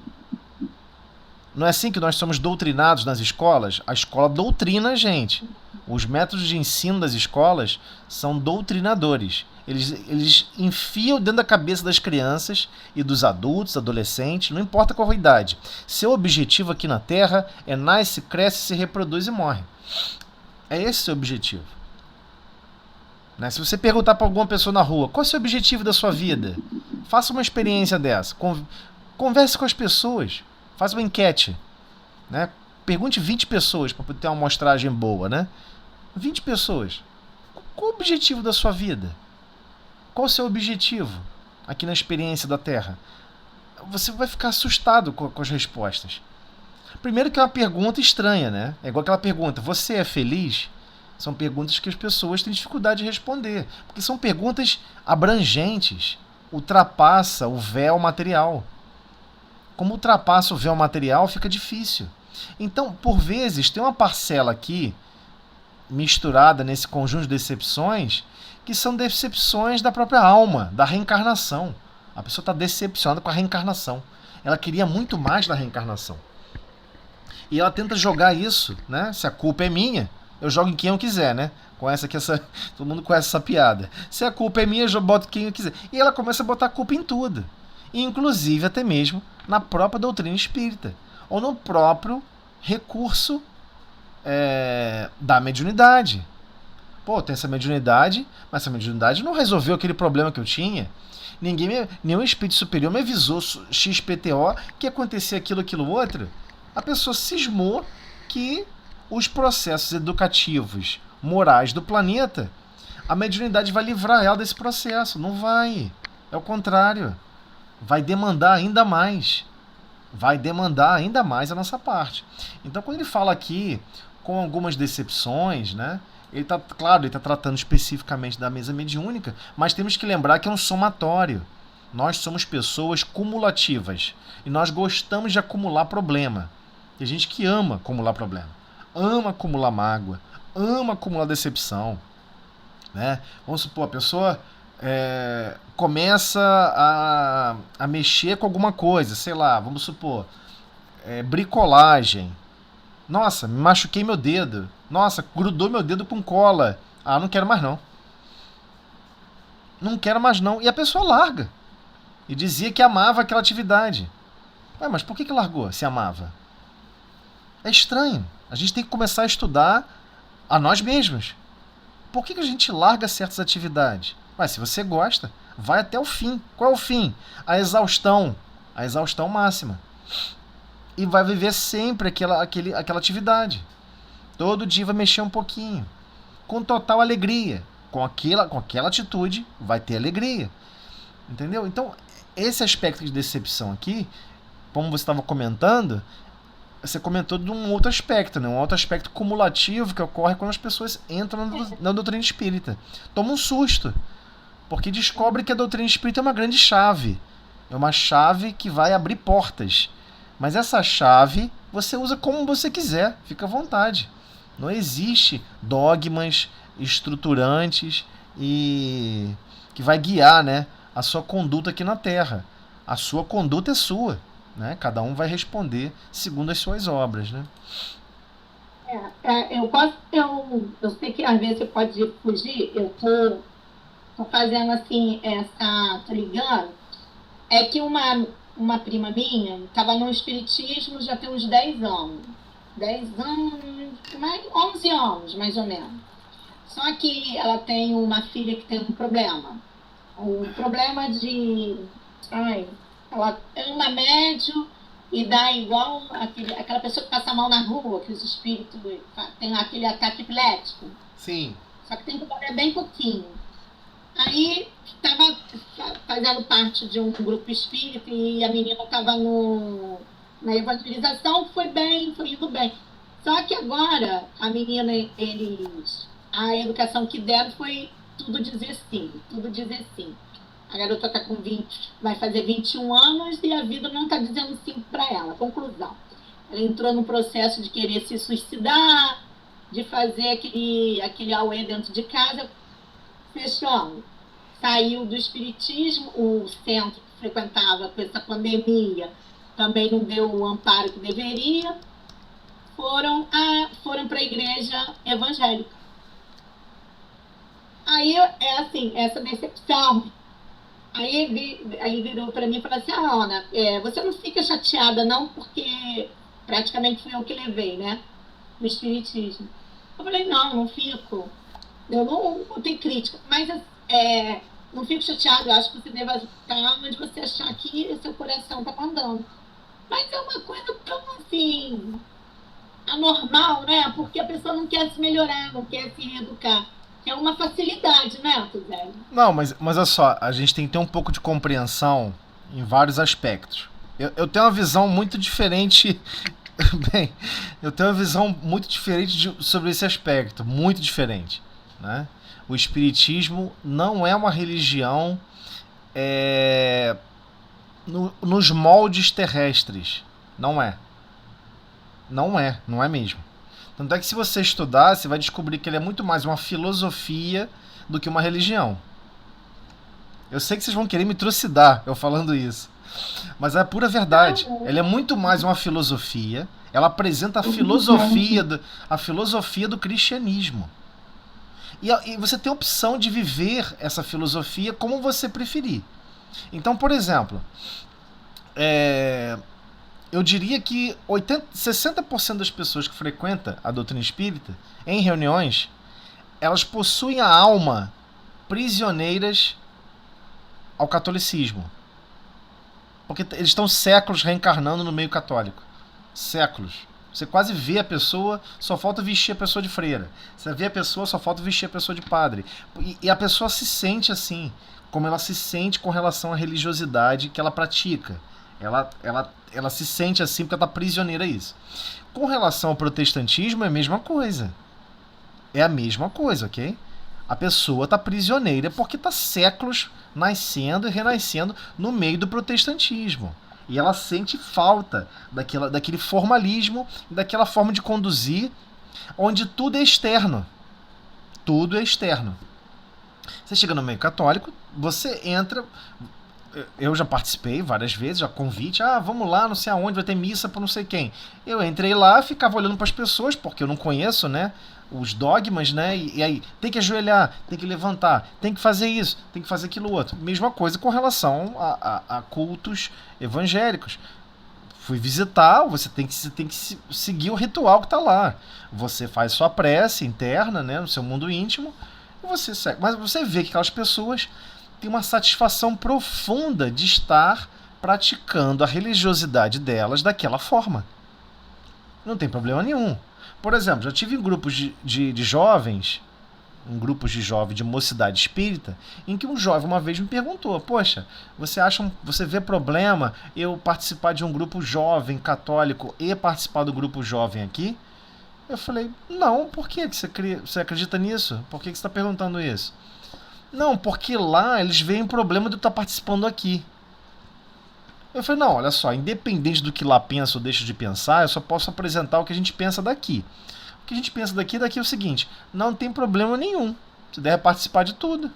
Speaker 3: Não é assim que nós somos doutrinados nas escolas? A escola doutrina a gente. Os métodos de ensino das escolas são doutrinadores. Eles enfiam dentro da cabeça das crianças e dos adultos, adolescentes, não importa qual a idade. Seu objetivo aqui na Terra é nasce, cresce, se reproduz e morre. É esse o seu objetivo. Né? Se você perguntar para alguma pessoa na rua, qual é o seu objetivo da sua vida? Faça uma experiência dessa. Converse com as pessoas. Faça uma enquete. Né? Pergunte 20 pessoas para ter uma amostragem boa. Né? 20 pessoas. Qual o objetivo da sua vida? Qual o seu objetivo aqui na experiência da Terra? Você vai ficar assustado com as respostas. Primeiro que é uma pergunta estranha, né? É igual aquela pergunta, você é feliz? São perguntas que as pessoas têm dificuldade de responder. Porque são perguntas abrangentes. Ultrapassa o véu material. como ultrapassa o véu material, fica difícil. Então, por vezes, tem uma parcela aqui misturada nesse conjunto de decepções que são decepções da própria alma, da reencarnação. A pessoa está decepcionada com a reencarnação. Ela queria muito mais da reencarnação. E ela tenta jogar isso, né? Se a culpa é minha, eu jogo em quem eu quiser, né? Todo mundo conhece essa piada. Se a culpa é minha, eu boto quem eu quiser. E ela começa a botar a culpa em tudo. Inclusive até mesmo na própria doutrina espírita. Ou no próprio recurso da mediunidade. Pô, tem essa mediunidade, mas essa mediunidade não resolveu aquele problema que eu tinha. Nenhum espírito superior me avisou XPTO que acontecia aquilo outro. A pessoa cismou que os processos educativos, morais do planeta, a mediunidade vai livrar ela desse processo. Não vai. É o contrário. Vai demandar ainda mais. Vai demandar ainda mais a nossa parte. Então, quando ele fala aqui com algumas decepções, né? Ele está tratando especificamente da mesa mediúnica, mas temos que lembrar que é um somatório. Nós somos pessoas cumulativas e nós gostamos de acumular problema. Tem gente que ama acumular problema, ama acumular mágoa, ama acumular decepção, né? Vamos supor, a pessoa começa a mexer com alguma coisa, sei lá, vamos supor, bricolagem. Nossa, me machuquei meu dedo. Nossa, grudou meu dedo com cola. Ah, não quero mais não. Não quero mais não. E a pessoa larga. E dizia que amava aquela atividade. Ué, mas por que largou se amava? É estranho. A gente tem que começar a estudar a nós mesmos. Por que a gente larga certas atividades? Mas se você gosta, vai até o fim. Qual é o fim? A exaustão. A exaustão máxima. E vai viver sempre aquela atividade. Todo dia vai mexer um pouquinho. Com total alegria. Com aquela atitude, vai ter alegria. Entendeu? Então, esse aspecto de decepção aqui, como você estava comentando, você comentou de um outro aspecto, né? Um outro aspecto cumulativo que ocorre quando as pessoas entram na doutrina espírita. Toma um susto. Porque descobre que a doutrina espírita é uma grande chave. É uma chave que vai abrir portas. Mas essa chave você usa como você quiser, fica à vontade. Não existe dogmas estruturantes e que vai guiar, né, a sua conduta aqui na Terra. A sua conduta é sua, né? Cada um vai responder segundo as suas obras, né?
Speaker 2: Eu sei que às vezes você pode fugir. Eu tô fazendo assim tô ligando. É que uma prima minha estava no espiritismo já tem uns 10 anos. 10 anos, 11 anos, mais ou menos. Só que ela tem uma filha que tem um problema. Um problema de... ela ama médio e dá igual aquela pessoa que passa mal na rua, aqueles espíritos, tem aquele ataque epilético.
Speaker 3: Sim.
Speaker 2: Só que tem que trabalhar bem pouquinho. Aí estava fazendo parte de um grupo espírita e a menina estava na evangelização, foi indo bem. Só que agora a menina, a educação que deram foi tudo dizer sim. A garota está com 20, vai fazer 21 anos e a vida não está dizendo sim para ela. Conclusão. Ela entrou no processo de querer se suicidar, de fazer aquele auê dentro de casa. Fechando, saiu do espiritismo, o centro que frequentava com essa pandemia também não deu o amparo que deveria, foram para a igreja evangélica. Aí essa decepção. Aí virou para mim e falou assim: Ana, você não fica chateada não, porque praticamente fui eu que levei, né, no espiritismo. Eu falei: não fico. Eu não tenho crítica, mas não fico chateado. Eu acho que você deve estar onde você achar que seu coração está mandando. Mas é uma coisa tão assim anormal, né? Porque a pessoa não quer se melhorar, não quer se reeducar. É uma facilidade, né, Zé?
Speaker 3: Não, mas olha só, a gente tem que ter um pouco de compreensão em vários aspectos. Eu tenho uma visão muito diferente. Bem, eu tenho uma visão muito diferente sobre esse aspecto, muito diferente. Né? O espiritismo não é uma religião nos moldes terrestres. Não é. Não é mesmo. Tanto é que se você estudar, você vai descobrir que ele é muito mais uma filosofia do que uma religião. Eu sei que vocês vão querer me trucidar eu falando isso. Mas é a pura verdade. Ele é muito mais uma filosofia. Ela apresenta a filosofia do cristianismo. E você tem a opção de viver essa filosofia como você preferir. Então, por exemplo, eu diria que 60% das pessoas que frequentam a doutrina espírita, em reuniões, elas possuem a alma prisioneiras ao catolicismo. Porque eles estão séculos reencarnando no meio católico. Séculos. Você quase vê a pessoa, só falta vestir a pessoa de freira. Você vê a pessoa, só falta vestir a pessoa de padre. E a pessoa se sente assim, como ela se sente com relação à religiosidade que ela pratica. Ela se sente assim porque ela está prisioneira a isso. Com relação ao protestantismo, é a mesma coisa. É a mesma coisa, ok? A pessoa está prisioneira porque está séculos nascendo e renascendo no meio do protestantismo. E ela sente falta daquele formalismo, daquela forma de conduzir, onde tudo é externo. Tudo é externo. Você chega no meio católico, você entra... Eu já participei várias vezes, já convite, vamos lá, não sei aonde, vai ter missa para não sei quem. Eu entrei lá, ficava olhando para as pessoas, porque eu não conheço, né, os dogmas, né, e aí tem que ajoelhar, tem que levantar, tem que fazer isso, tem que fazer aquilo outro. Mesma coisa com relação a cultos evangélicos. Fui visitar, você tem que seguir o ritual que está lá. Você faz sua prece interna, né, no seu mundo íntimo, e você segue. Mas você vê que aquelas pessoas tem uma satisfação profunda de estar praticando a religiosidade delas daquela forma. Não tem problema nenhum. Por exemplo, já tive grupos de jovens, grupos de jovens de mocidade espírita, em que um jovem uma vez me perguntou: poxa, você vê problema eu participar de um grupo jovem católico e participar do grupo jovem aqui? Eu falei: não, por que você acredita nisso? Por que você está perguntando isso? Não, porque lá eles veem o problema de eu estar participando aqui. Eu falei: não, olha só, independente do que lá pensa ou deixa de pensar, eu só posso apresentar o que a gente pensa daqui. O que a gente pensa daqui é o seguinte: não tem problema nenhum. Você deve participar de tudo.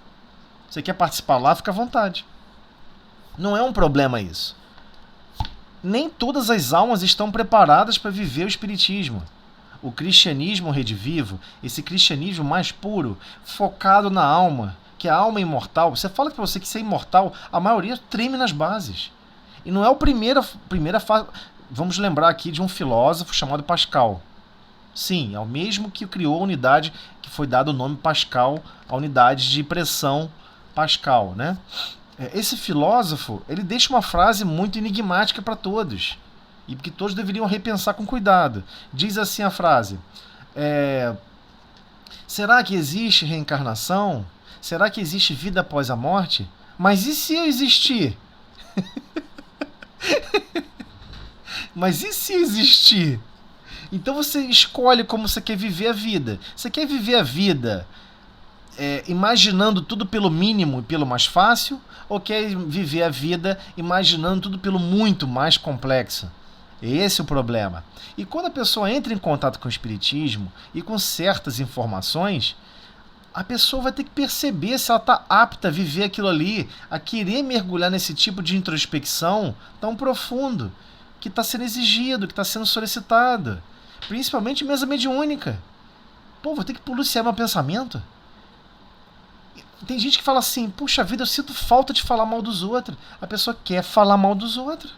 Speaker 3: Você quer participar lá, fica à vontade. Não é um problema isso. Nem todas as almas estão preparadas para viver o espiritismo. O cristianismo redivivo, esse cristianismo mais puro, focado na alma, que a alma é imortal. Você fala para você que você é imortal, a maioria treme nas bases. E não é a primeira fase. Vamos lembrar aqui de um filósofo chamado Pascal. Sim, é o mesmo que criou a unidade, que foi dado o nome Pascal, a unidade de pressão Pascal, né? Esse filósofo, ele deixa uma frase muito enigmática para todos, e que todos deveriam repensar com cuidado. Diz assim a frase: será que existe reencarnação? Será que existe vida após a morte? Mas e se existir? Mas e se existir? Então você escolhe como você quer viver a vida. Você quer viver a vida imaginando tudo pelo mínimo e pelo mais fácil? Ou quer viver a vida imaginando tudo pelo muito mais complexo? Esse é o problema. E quando a pessoa entra em contato com o espiritismo e com certas informações, a pessoa vai ter que perceber se ela está apta a viver aquilo ali, a querer mergulhar nesse tipo de introspecção tão profundo, que está sendo exigido, que está sendo solicitado. Principalmente mesa mediúnica. Pô, vou ter que policiar meu pensamento? Tem gente que fala assim: puxa vida, eu sinto falta de falar mal dos outros. A pessoa quer falar mal dos outros.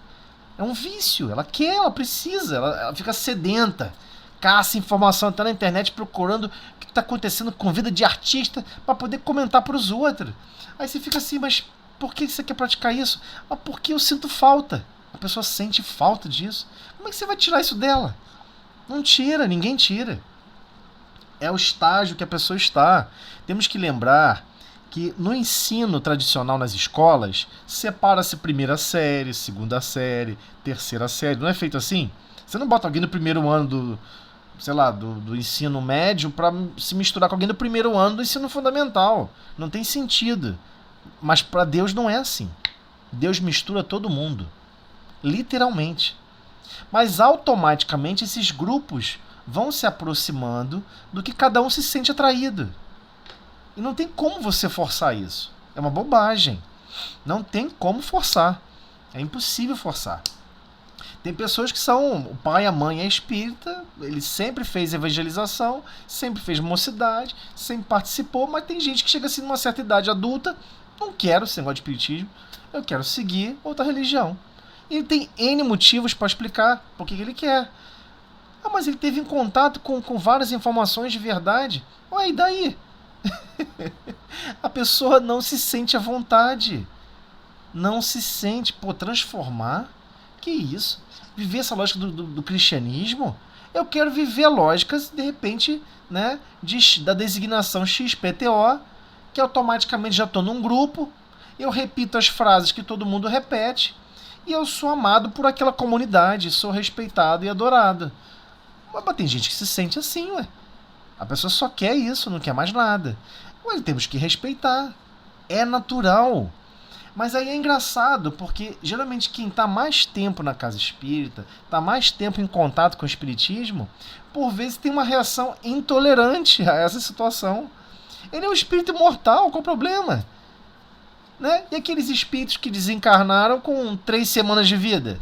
Speaker 3: É um vício, ela quer, ela precisa, ela fica sedenta, caça informação até na internet procurando o que está acontecendo com a vida de artista para poder comentar para os outros. Aí você fica assim: mas por que você quer praticar isso? Porque eu sinto falta. A pessoa sente falta disso. Como é que você vai tirar isso dela? Não tira, ninguém tira. É o estágio que a pessoa está. Temos que lembrar que no ensino tradicional nas escolas, separa-se primeira série, segunda série, terceira série. Não é feito assim? Você não bota alguém no primeiro ano do ensino médio para se misturar com alguém do primeiro ano do ensino fundamental. Não tem sentido. Mas para Deus não é assim. Deus mistura todo mundo. literalmente. Mas automaticamente esses grupos vão se aproximando do que cada um se sente atraído. E não tem como você forçar isso. É uma bobagem. Não tem como forçar. É impossível forçar. Tem pessoas que são... O pai e a mãe é espírita, ele sempre fez evangelização, sempre fez mocidade, sempre participou, mas tem gente que chega assim numa certa idade adulta, não quero esse negócio de espiritismo, eu quero seguir outra religião. E ele tem N motivos para explicar por que ele quer. Ah, mas ele teve em contato com várias informações de verdade. Ué, e daí? A pessoa não se sente à vontade. Não se sente. Pô, transformar? Que isso? Viver essa lógica do cristianismo? Eu quero viver a lógica, de repente, né, da designação XPTO, que automaticamente já estou num grupo, eu repito as frases que todo mundo repete, e eu sou amado por aquela comunidade, sou respeitado e adorado. Mas tem gente que se sente assim, ué. A pessoa só quer isso, não quer mais nada. Ué, temos que respeitar. É natural. Mas aí é engraçado, porque geralmente quem está mais tempo na casa espírita, está mais tempo em contato com o espiritismo, por vezes tem uma reação intolerante a essa situação. Ele é um espírito imortal, qual o problema? Né? E aqueles espíritos que desencarnaram com 3 semanas de vida?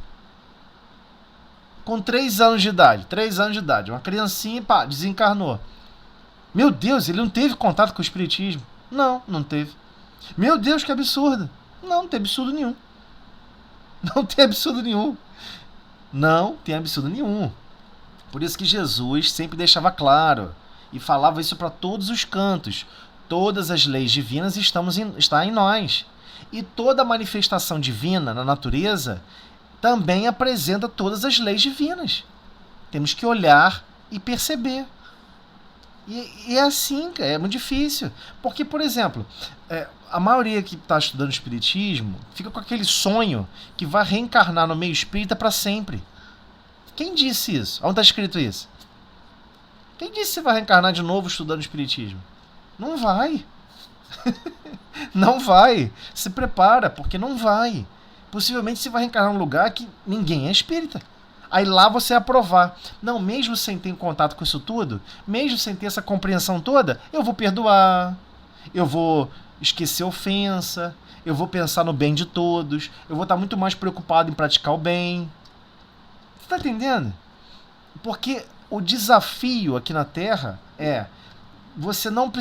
Speaker 3: Com 3 anos de idade. 3 anos de idade. Uma criancinha, pá, desencarnou. Meu Deus, ele não teve contato com o espiritismo? Não, não teve. Meu Deus, que absurdo. Não tem absurdo nenhum. Não tem absurdo nenhum. Não tem absurdo nenhum. Por isso que Jesus sempre deixava claro e falava isso para todos os cantos. Todas as leis divinas estão em nós. E toda manifestação divina na natureza também apresenta todas as leis divinas. Temos que olhar e perceber. E é assim, é muito difícil. Porque, por exemplo, a maioria que está estudando espiritismo fica com aquele sonho que vai reencarnar no meio espírita para sempre. Quem disse isso? Onde está escrito isso? Quem disse que você vai reencarnar de novo estudando espiritismo? Não vai. Não vai. Se prepara, porque não vai. Possivelmente você vai reencarnar num lugar que ninguém é espírita. Aí lá você aprovar. Não, mesmo sem ter contato com isso tudo, mesmo sem ter essa compreensão toda, eu vou perdoar, eu vou esquecer ofensa, eu vou pensar no bem de todos, eu vou estar muito mais preocupado em praticar o bem. Você está entendendo? Porque o desafio aqui na Terra é: você não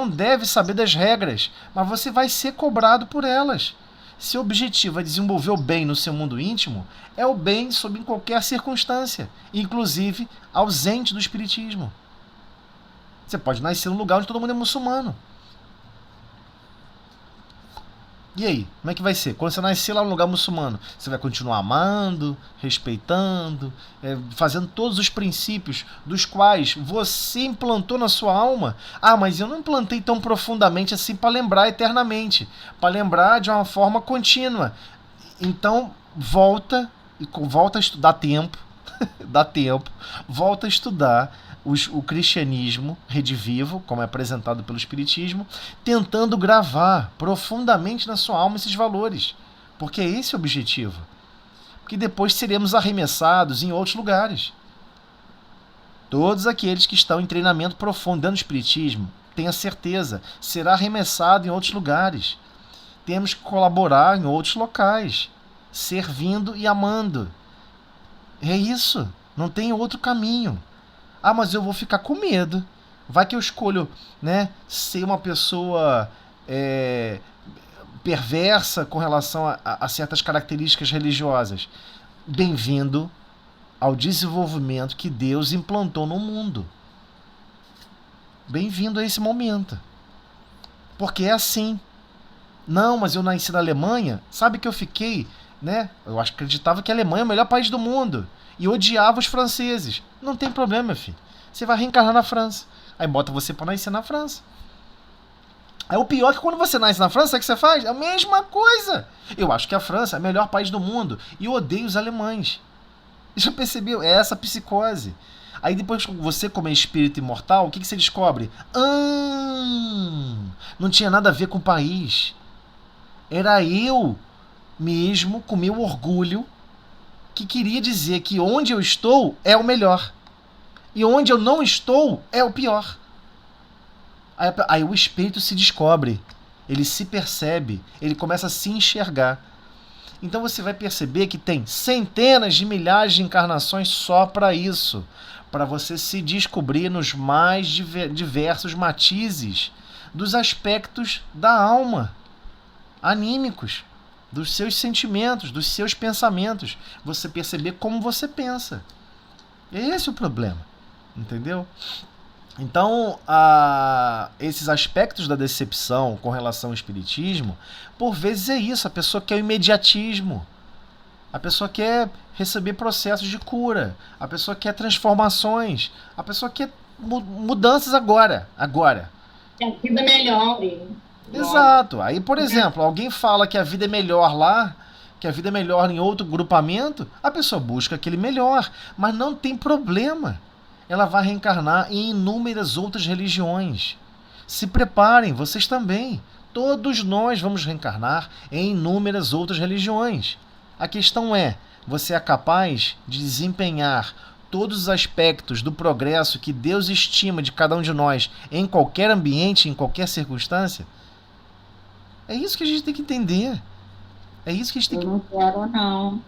Speaker 3: deve saber das regras, mas você vai ser cobrado por elas. Seu objetivo é desenvolver o bem no seu mundo íntimo, é o bem sob qualquer circunstância, inclusive ausente do espiritismo. Você pode nascer num lugar onde todo mundo é muçulmano. E aí, como é que vai ser? Quando você nascer lá num lugar muçulmano, você vai continuar amando, respeitando, fazendo todos os princípios dos quais você implantou na sua alma. Ah, mas eu não implantei tão profundamente assim para lembrar eternamente, para lembrar de uma forma contínua. Então, volta a estudar tempo, dá tempo, volta a estudar o cristianismo redivivo, como é apresentado pelo espiritismo, tentando gravar profundamente na sua alma esses valores, porque é esse o objetivo. Porque depois seremos arremessados em outros lugares. Todos aqueles que estão em treinamento profundo dentro do espiritismo, tenha certeza, será arremessado em outros lugares. Temos que colaborar em outros locais, servindo e amando. É isso, não tem outro caminho. Ah, mas eu vou ficar com medo. Vai que eu escolho, né, ser uma pessoa perversa com relação a certas características religiosas. Bem-vindo ao desenvolvimento que Deus implantou no mundo. Bem-vindo a esse momento. Porque é assim. Não, mas eu nasci na Alemanha. Sabe que eu fiquei, né? Eu acreditava que a Alemanha é o melhor país do mundo. E odiava os franceses. Não tem problema, filho. Você vai reencarnar na França. Aí bota você pra nascer na França. Aí o pior é que quando você nasce na França, sabe o que você faz? A mesma coisa. Eu acho que a França é o melhor país do mundo. E eu odeio os alemães. Já percebeu? É essa psicose. Aí depois você, como é espírito imortal, o que você descobre? Não tinha nada a ver com o país. Era eu mesmo, com meu orgulho, que queria dizer que onde eu estou é o melhor. E onde eu não estou é o pior. Aí o espírito se descobre, ele se percebe, ele começa a se enxergar. Então você vai perceber que tem centenas de milhares de encarnações só para isso, para você se descobrir nos mais diversos matizes dos aspectos da alma, anímicos, dos seus sentimentos, dos seus pensamentos. Você perceber como você pensa. Esse é o problema, entendeu? Então, esses aspectos da decepção com relação ao espiritismo, por vezes é isso, a pessoa quer o imediatismo, a pessoa quer receber processos de cura, a pessoa quer transformações, a pessoa quer mudanças agora.
Speaker 2: Que a vida melhore.
Speaker 3: Exato. Aí, por exemplo, alguém fala que a vida é melhor lá, que a vida é melhor em outro grupamento, a pessoa busca aquele melhor, mas não tem problema. Ela vai reencarnar em inúmeras outras religiões. Se preparem, vocês também. Todos nós vamos reencarnar em inúmeras outras religiões. A questão é, você é capaz de desempenhar todos os aspectos do progresso que Deus estima de cada um de nós em qualquer ambiente, em qualquer circunstância? É isso que a gente tem que entender. É isso que a gente tem que...
Speaker 4: Eu não quero, não.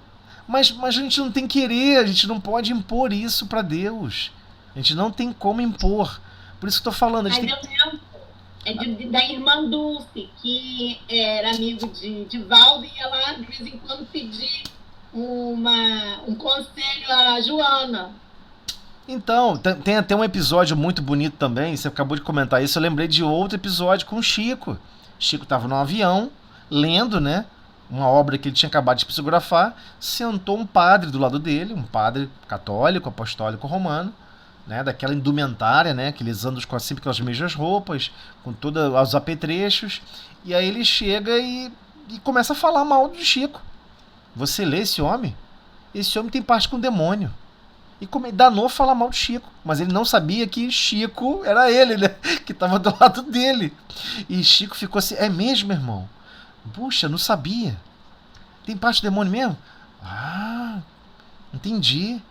Speaker 3: Mas a gente não tem que querer, a gente não pode impor isso para Deus. A gente não tem como impor. Por isso que eu tô falando. A gente
Speaker 2: Mas eu lembro da irmã Dulce, que era amigo de Valdo, e ia lá de vez em quando pedir um conselho à Joana.
Speaker 3: Então, tem até um episódio muito bonito também. Você acabou de comentar isso. Eu lembrei de outro episódio com o Chico. Chico estava num avião, lendo, né? Uma obra que ele tinha acabado de psicografar. Sentou um padre do lado dele, um padre católico, apostólico romano, né, daquela indumentária, né, que eles andam com sempre aquelas mesmas roupas, com todos os apetrechos, e aí ele chega e começa a falar mal do Chico. Você lê esse homem? Esse homem tem parte com o demônio. E danou falar mal do Chico, mas ele não sabia que Chico era ele, né, que estava do lado dele. E Chico ficou assim, é mesmo, irmão? Puxa, não sabia. Tem parte do demônio mesmo? Ah, entendi.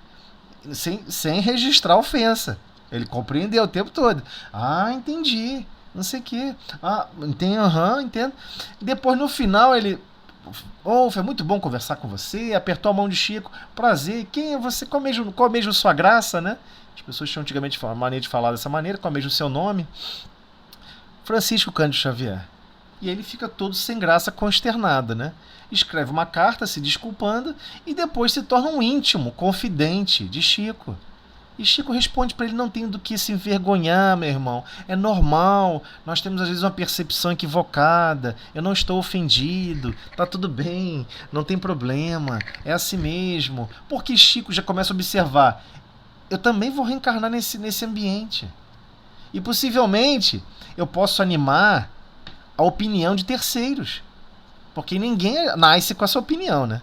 Speaker 3: Sem registrar a ofensa. Ele compreendeu o tempo todo. Ah, entendi. Não sei o quê. Ah, entendo. Depois, no final, ele... foi muito bom conversar com você. Apertou a mão de Chico. Prazer. Quem é você? Qual mesmo sua graça, né? As pessoas tinham antigamente mania de falar dessa maneira. Qual mesmo o seu nome? Francisco Cândido Xavier. E aí ele fica todo sem graça, consternado, né? Escreve uma carta se desculpando e depois se torna um íntimo, confidente de Chico. E Chico responde para ele, não tem do que se envergonhar, meu irmão. É normal, nós temos às vezes uma percepção equivocada, eu não estou ofendido, tá tudo bem, não tem problema, é assim mesmo. Porque Chico já começa a observar, eu também vou reencarnar nesse ambiente. E possivelmente eu posso animar a opinião de terceiros. Porque ninguém nasce com essa opinião, né?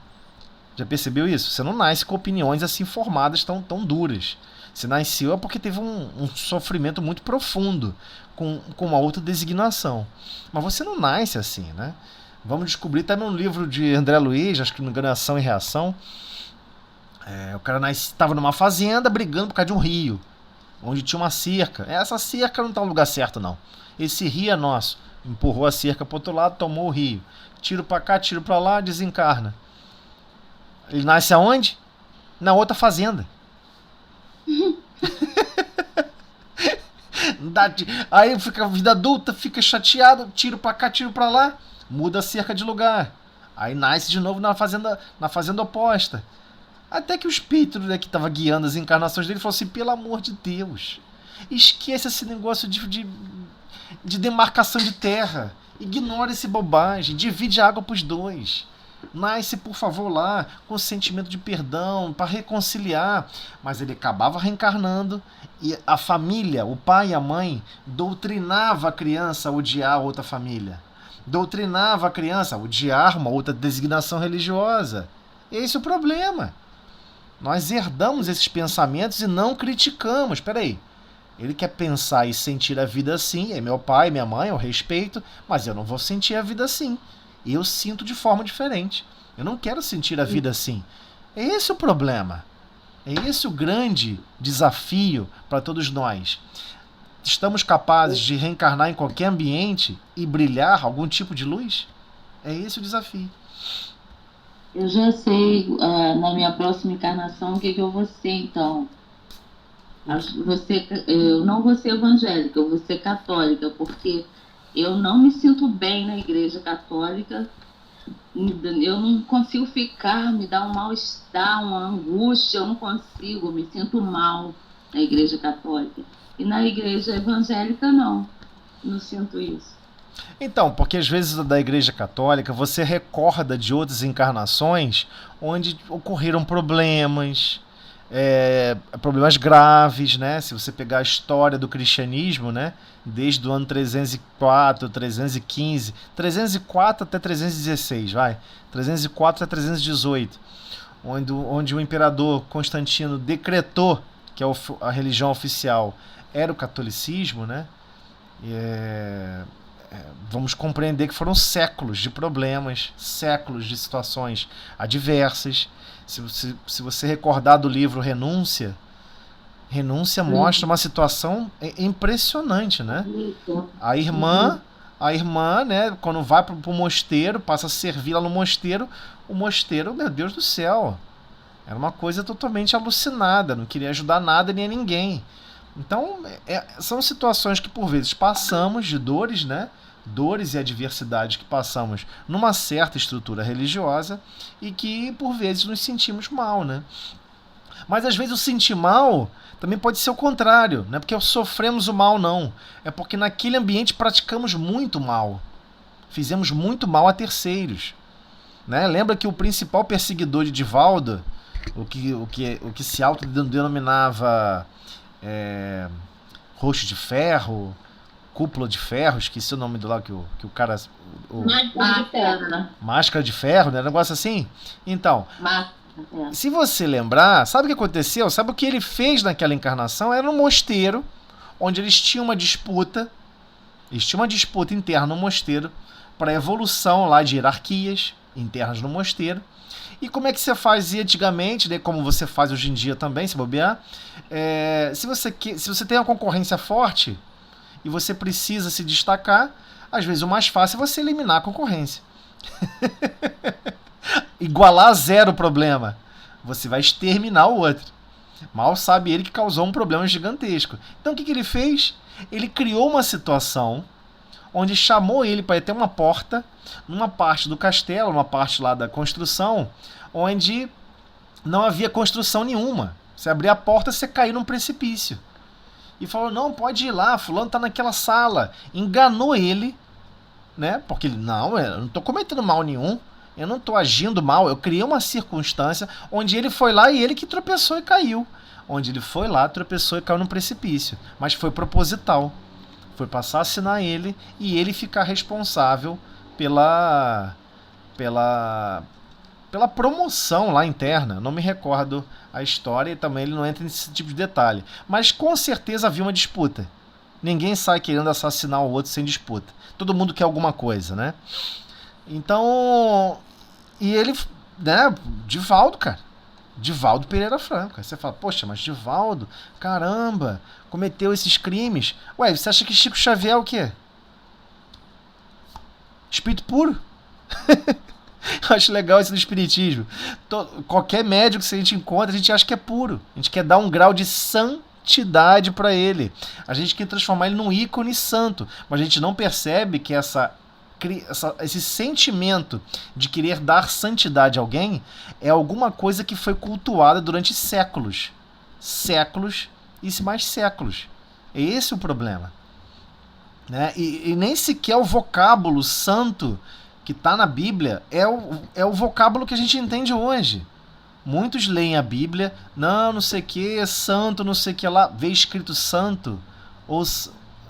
Speaker 3: Já percebeu isso? Você não nasce com opiniões assim formadas tão duras. Você nasceu é porque teve um sofrimento muito profundo com uma outra designação. Mas você não nasce assim, né? Vamos descobrir, tá no livro de André Luiz, acho que não me engano é Ação e Reação. O cara estava numa fazenda brigando por causa de um rio, onde tinha uma cerca. Essa cerca não está no lugar certo, não. Esse rio é nosso. Empurrou a cerca para o outro lado, tomou o rio. Tiro para cá, tiro para lá, desencarna. Ele nasce aonde? Na outra fazenda. Aí fica a vida adulta, fica chateado, tiro para cá, tiro para lá, muda a cerca de lugar. Aí nasce de novo na fazenda oposta. Até que o espírito, né, que estava guiando as encarnações dele falou assim, pelo amor de Deus, esqueça esse negócio de demarcação de terra. Ignora esse bobagem. Divide a água para os dois. Nasce, por favor, lá com sentimento de perdão, para reconciliar. Mas ele acabava reencarnando e a família, o pai e a mãe, doutrinava a criança a odiar a outra família. Doutrinava a criança a odiar uma outra designação religiosa. Esse é o problema. Nós herdamos esses pensamentos e não criticamos. Espera aí. Ele quer pensar e sentir a vida assim, é meu pai, minha mãe, eu respeito, mas eu não vou sentir a vida assim. Eu sinto de forma diferente. Eu não quero sentir a vida assim. É esse o problema. É esse o grande desafio para todos nós. Estamos capazes de reencarnar em qualquer ambiente e brilhar algum tipo de luz? É esse o desafio.
Speaker 4: Eu já sei, na minha próxima encarnação, o que eu vou ser, então. Eu não vou ser evangélica, eu vou ser católica, porque eu não me sinto bem na igreja católica. Eu não consigo ficar, me dá um mal-estar, uma angústia, eu não consigo, me sinto mal na igreja católica. E na igreja evangélica, não sinto isso.
Speaker 3: Então, porque às vezes da igreja católica você recorda de outras encarnações onde ocorreram problemas, problemas graves, né? Se você pegar a história do cristianismo, né? Desde o ano 304, 315, 304 até 316, vai, 304 até 318, onde o imperador Constantino decretou que a religião oficial era o catolicismo, né? Vamos compreender que foram séculos de problemas, séculos de situações adversas. Se você recordar do livro Renúncia mostra uma situação impressionante, né? A irmã, né, quando vai para o mosteiro, passa a servir lá no mosteiro, o mosteiro, meu Deus do céu, era uma coisa totalmente alucinada, não queria ajudar nada nem a ninguém. Então, são situações que por vezes passamos de dores, né? Dores e adversidades que passamos numa certa estrutura religiosa e que por vezes nos sentimos mal, né? Mas às vezes o sentir mal também pode ser o contrário, não é porque sofremos o mal, não. É porque naquele ambiente praticamos muito mal. Fizemos muito mal a terceiros, né? Lembra que o principal perseguidor de Divaldo, o que se autodenominava rosto de ferro, cúpula de ferro, esqueci o nome do lá que o cara... Máscara de ferro, né? Negócio assim. Então, se você lembrar, sabe o que aconteceu? Sabe o que ele fez naquela encarnação? Era um mosteiro, onde eles tinham uma disputa. Eles tinham uma disputa interna no mosteiro para a evolução lá de hierarquias internas no mosteiro. E como é que você fazia antigamente, né, como você faz hoje em dia também, se bobear? Se você tem uma concorrência forte e você precisa se destacar, às vezes o mais fácil é você eliminar a concorrência. Igualar a zero o problema. Você vai exterminar o outro. Mal sabe ele que causou um problema gigantesco. Então o que ele fez? Ele criou uma situação onde chamou ele para ir até uma porta, numa parte do castelo, uma parte lá da construção, onde não havia construção nenhuma. Você abrir a porta, você caiu num precipício. E falou, não, pode ir lá, fulano tá naquela sala. Enganou ele, né? Porque ele, não, eu não tô cometendo mal nenhum, eu não tô agindo mal, eu criei uma circunstância onde ele foi lá e ele que tropeçou e caiu. Onde ele foi lá, tropeçou e caiu num precipício. Mas foi proposital. Foi para assassinar ele e ele ficar responsável pela promoção lá interna. Não me recordo a história e também ele não entra nesse tipo de detalhe. Mas com certeza havia uma disputa. Ninguém sai querendo assassinar o outro sem disputa. Todo mundo quer alguma coisa, né? Então, e ele, né, Divaldo, cara. Divaldo Pereira Franco. Aí você fala, poxa, mas Divaldo, caramba, cometeu esses crimes. Ué, você acha que Chico Xavier é o quê? Espírito puro? Eu acho legal isso do espiritismo. Qualquer médico que a gente encontra, a gente acha que é puro. A gente quer dar um grau de santidade para ele. A gente quer transformar ele num ícone santo. Mas a gente não percebe que esse sentimento de querer dar santidade a alguém é alguma coisa que foi cultuada durante séculos. Séculos e mais séculos. É esse o problema. Né? E nem sequer o vocábulo santo que está na Bíblia é o vocábulo que a gente entende hoje. Muitos leem a Bíblia, não sei o que, santo, não sei o que lá, vê escrito santo, ou,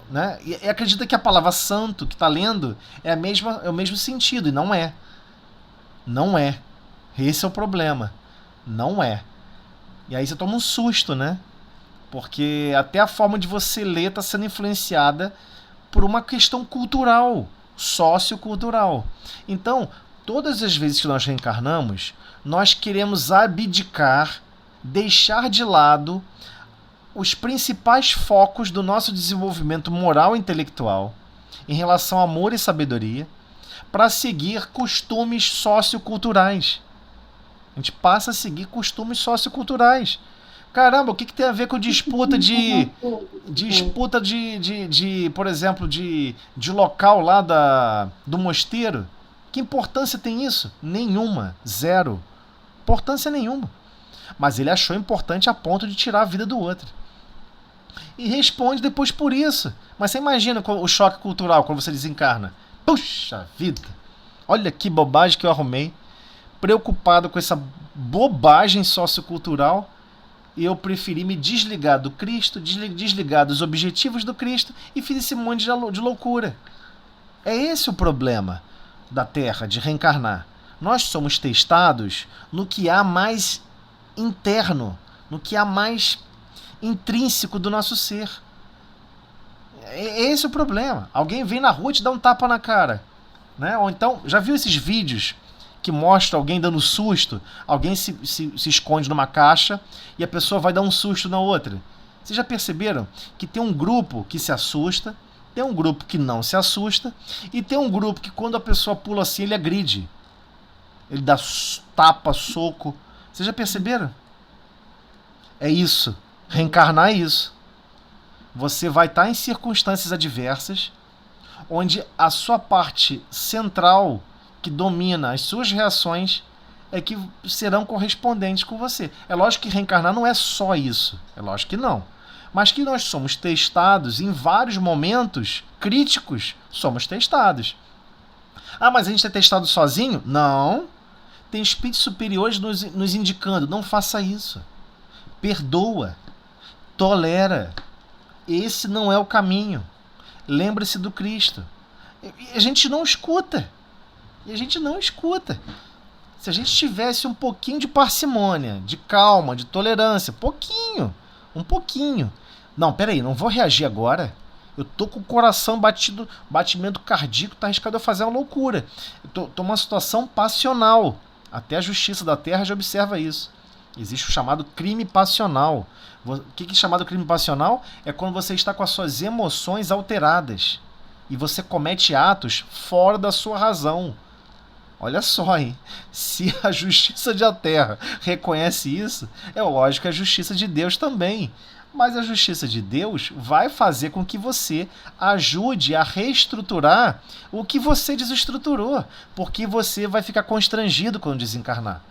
Speaker 3: né? E acredita que a palavra santo que está lendo é o mesmo sentido, e não é. Não é. Esse é o problema. Não é. E aí você toma um susto, né? Porque até a forma de você ler está sendo influenciada por uma questão cultural, sociocultural. Então, todas as vezes que nós reencarnamos, nós queremos abdicar, deixar de lado os principais focos do nosso desenvolvimento moral e intelectual em relação a amor e sabedoria, para seguir costumes socioculturais. A gente passa a seguir costumes socioculturais. Caramba, o que tem a ver com disputa de por exemplo, de local lá do mosteiro? Que importância tem isso? Nenhuma. Zero. Importância nenhuma. Mas ele achou importante a ponto de tirar a vida do outro. E responde depois por isso. Mas você imagina o choque cultural quando você desencarna. Puxa vida! Olha que bobagem que eu arrumei. Preocupado com essa bobagem sociocultural, e eu preferi me desligar do Cristo, desligar dos objetivos do Cristo, e fiz esse monte de loucura. É esse o problema da Terra, de reencarnar. Nós somos testados no que há mais interno, no que há mais intrínseco do nosso ser. É esse o problema. Alguém vem na rua e te dá um tapa na cara, né? Ou então, já viu esses vídeos que mostra alguém dando susto? Alguém se esconde numa caixa e a pessoa vai dar um susto na outra. Vocês já perceberam que tem um grupo que se assusta, tem um grupo que não se assusta, e tem um grupo que quando a pessoa pula assim, ele agride. Ele dá tapa, soco. Vocês já perceberam? É isso. Reencarnar é isso. Você vai estar em circunstâncias adversas, onde a sua parte central, que domina as suas reações, é que serão correspondentes com você. É lógico que reencarnar não é só isso. É lógico que não. Mas que nós somos testados em vários momentos críticos, somos testados. Ah, mas a gente é testado sozinho? Não. Tem espíritos superiores nos indicando, não faça isso. Perdoa. Tolera. Esse não é o caminho. Lembre-se do Cristo. E a gente não escuta. Se a gente tivesse um pouquinho de parcimônia, de calma, de tolerância, um pouquinho. Não, peraí, não vou reagir agora. Eu tô com o coração batido, batimento cardíaco, tá arriscado a fazer uma loucura. Eu tô numa situação passional. Até a Justiça da Terra já observa isso. Existe o chamado crime passional. O que é chamado crime passional? É quando você está com as suas emoções alteradas e você comete atos fora da sua razão. Olha só, hein? Se a Justiça da Terra reconhece isso, é lógico que a Justiça de Deus também. Mas a Justiça de Deus vai fazer com que você ajude a reestruturar o que você desestruturou, porque você vai ficar constrangido quando desencarnar.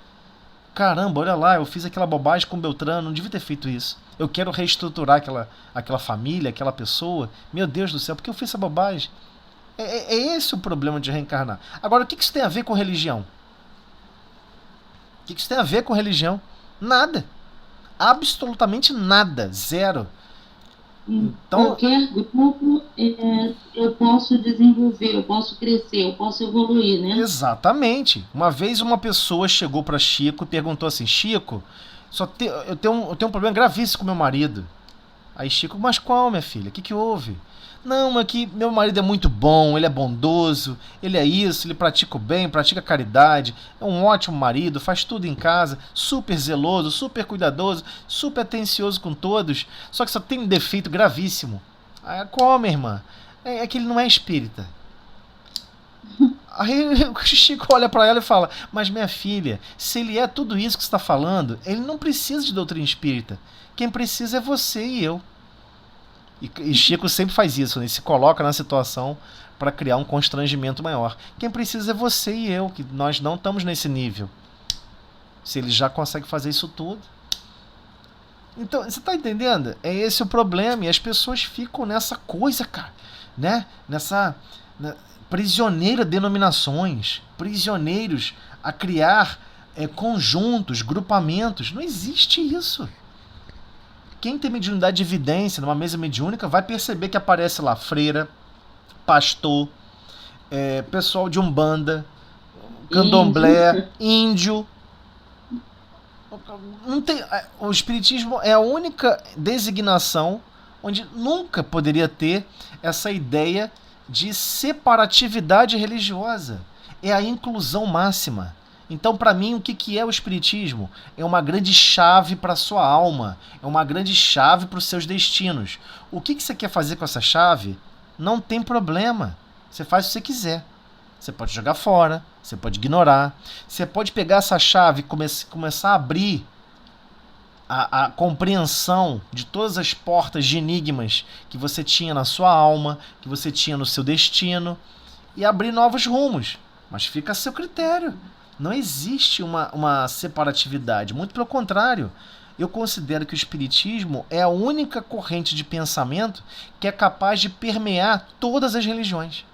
Speaker 3: Caramba, olha lá, eu fiz aquela bobagem com o Beltrano, não devia ter feito isso. Eu quero reestruturar aquela família, aquela pessoa. Meu Deus do céu, por que eu fiz essa bobagem? É esse o problema de reencarnar. Agora, o que isso tem a ver com religião? O que isso tem a ver com religião? Nada. Absolutamente nada. Zero.
Speaker 4: Então, qualquer grupo eu posso desenvolver, eu posso crescer, eu posso evoluir, né?
Speaker 3: Exatamente. Uma vez uma pessoa chegou para Chico e perguntou assim: Chico, eu tenho um problema gravíssimo com meu marido. Aí Chico: mas qual, minha filha? O que houve? Não, é que meu marido é muito bom, ele é bondoso, ele é isso, ele pratica o bem, pratica a caridade, é um ótimo marido, faz tudo em casa, super zeloso, super cuidadoso, super atencioso com todos, só que só tem um defeito gravíssimo. Aí, qual, minha irmã? É que ele não é espírita. Aí o Chico olha para ela e fala: mas minha filha, se ele é tudo isso que você está falando, ele não precisa de doutrina espírita. Quem precisa é você e eu. E Chico sempre faz isso, né? Ele se coloca na situação para criar um constrangimento maior. Quem precisa é você e eu, que nós não estamos nesse nível. Se ele já consegue fazer isso tudo. Então, você está entendendo? É esse o problema. E as pessoas ficam nessa coisa, cara. Né? Prisioneira de denominações. Prisioneiros a criar conjuntos, grupamentos. Não existe isso. Quem tem mediunidade de evidência numa mesa mediúnica vai perceber que aparece lá freira, pastor, pessoal de umbanda, candomblé, índio. Não tem, o espiritismo é a única designação onde nunca poderia ter essa ideia de separatividade religiosa. É a inclusão máxima. Então, para mim, o que é o Espiritismo? É uma grande chave para a sua alma. É uma grande chave para os seus destinos. O que você quer fazer com essa chave? Não tem problema. Você faz o que você quiser. Você pode jogar fora, você pode ignorar. Você pode pegar essa chave e começar a abrir a compreensão de todas as portas de enigmas que você tinha na sua alma, que você tinha no seu destino, e abrir novos rumos. Mas fica a seu critério. Não existe uma separatividade. Muito pelo contrário. Eu considero que o Espiritismo é a única corrente de pensamento que é capaz de permear todas as religiões.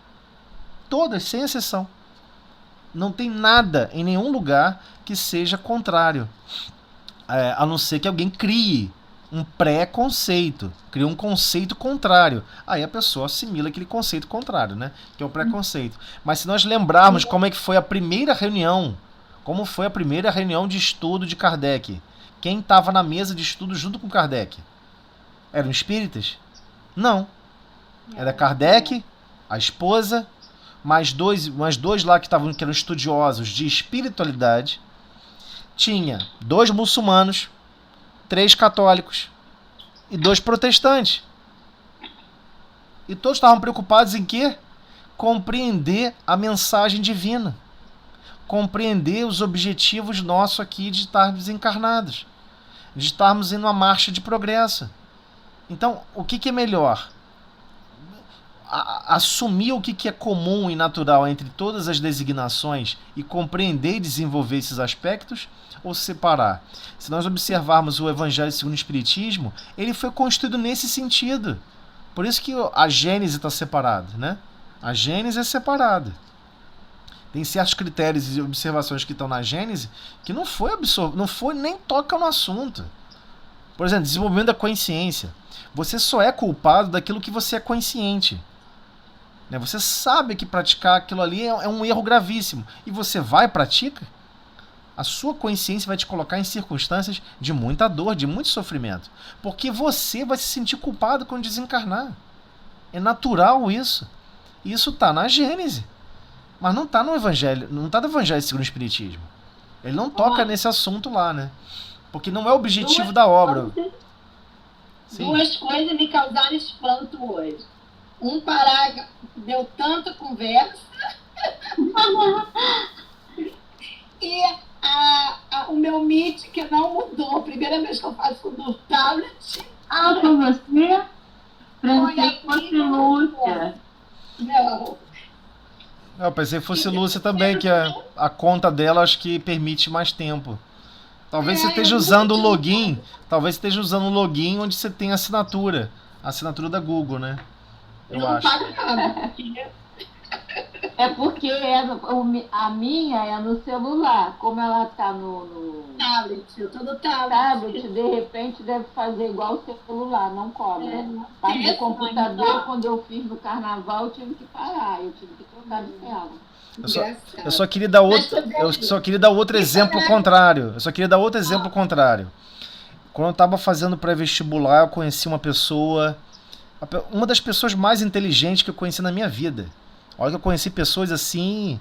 Speaker 3: Todas, sem exceção. Não tem nada em nenhum lugar que seja contrário. A não ser que alguém crie um pré-conceito, cria um conceito contrário. Aí a pessoa assimila aquele conceito contrário, né? Que é o preconceito. Mas se nós lembrarmos como é que foi a primeira reunião, como foi a primeira reunião de estudo de Kardec, quem estava na mesa de estudo junto com Kardec? Eram espíritas? Não. Era Kardec, a esposa, mais dois lá que eram estudiosos de espiritualidade. Tinha 2 muçulmanos, 3 católicos e 2 protestantes. E todos estavam preocupados em quê? Compreender a mensagem divina. Compreender os objetivos nossos aqui de estarmos encarnados. De estarmos em uma marcha de progresso. Então, o que é melhor? Assumir o que é comum e natural entre todas as designações e compreender e desenvolver esses aspectos, ou separar? Se nós observarmos o Evangelho segundo o Espiritismo, ele foi construído nesse sentido. Por isso que a Gênese está separada, né? A Gênese é separada. Tem certos critérios e observações que estão na Gênese que não foi nem toca no assunto. Por exemplo, desenvolvimento da consciência. Você só é culpado daquilo que você é consciente. Você sabe que praticar aquilo ali é um erro gravíssimo. E você vai e pratica? A sua consciência vai te colocar em circunstâncias de muita dor, de muito sofrimento. Porque você vai se sentir culpado quando desencarnar. É natural isso. Isso está na Gênese. Mas não está no Evangelho. Não está no Evangelho segundo o Espiritismo. Ele não toca nesse assunto lá, né? Porque não é o objetivo da obra.
Speaker 2: Duas coisas me causaram espanto hoje. Um parágrafo deu tanta conversa e o meu Meet que não mudou. A primeira vez que eu faço do tablet.
Speaker 4: Com você? Pensei que fosse Lúcia.
Speaker 2: Não.
Speaker 3: Eu pensei que fosse Lúcia também, que a conta dela acho que permite mais tempo. Talvez você esteja usando o login. Talvez você esteja usando o login onde você tem a assinatura. A assinatura da Google, né? Eu acho.
Speaker 1: É porque a minha é no celular. Como ela está no
Speaker 2: tablet, eu tô no tablet.
Speaker 1: De repente deve fazer igual o seu celular, não cobra. Mas no computador, quando eu fiz no carnaval, eu tive que parar, eu tive que trocar de tela.
Speaker 3: Eu só queria dar outro exemplo contrário. Quando eu estava fazendo pré-vestibular, eu conheci uma pessoa, uma das pessoas mais inteligentes que eu conheci na minha vida. Olha que eu conheci pessoas assim,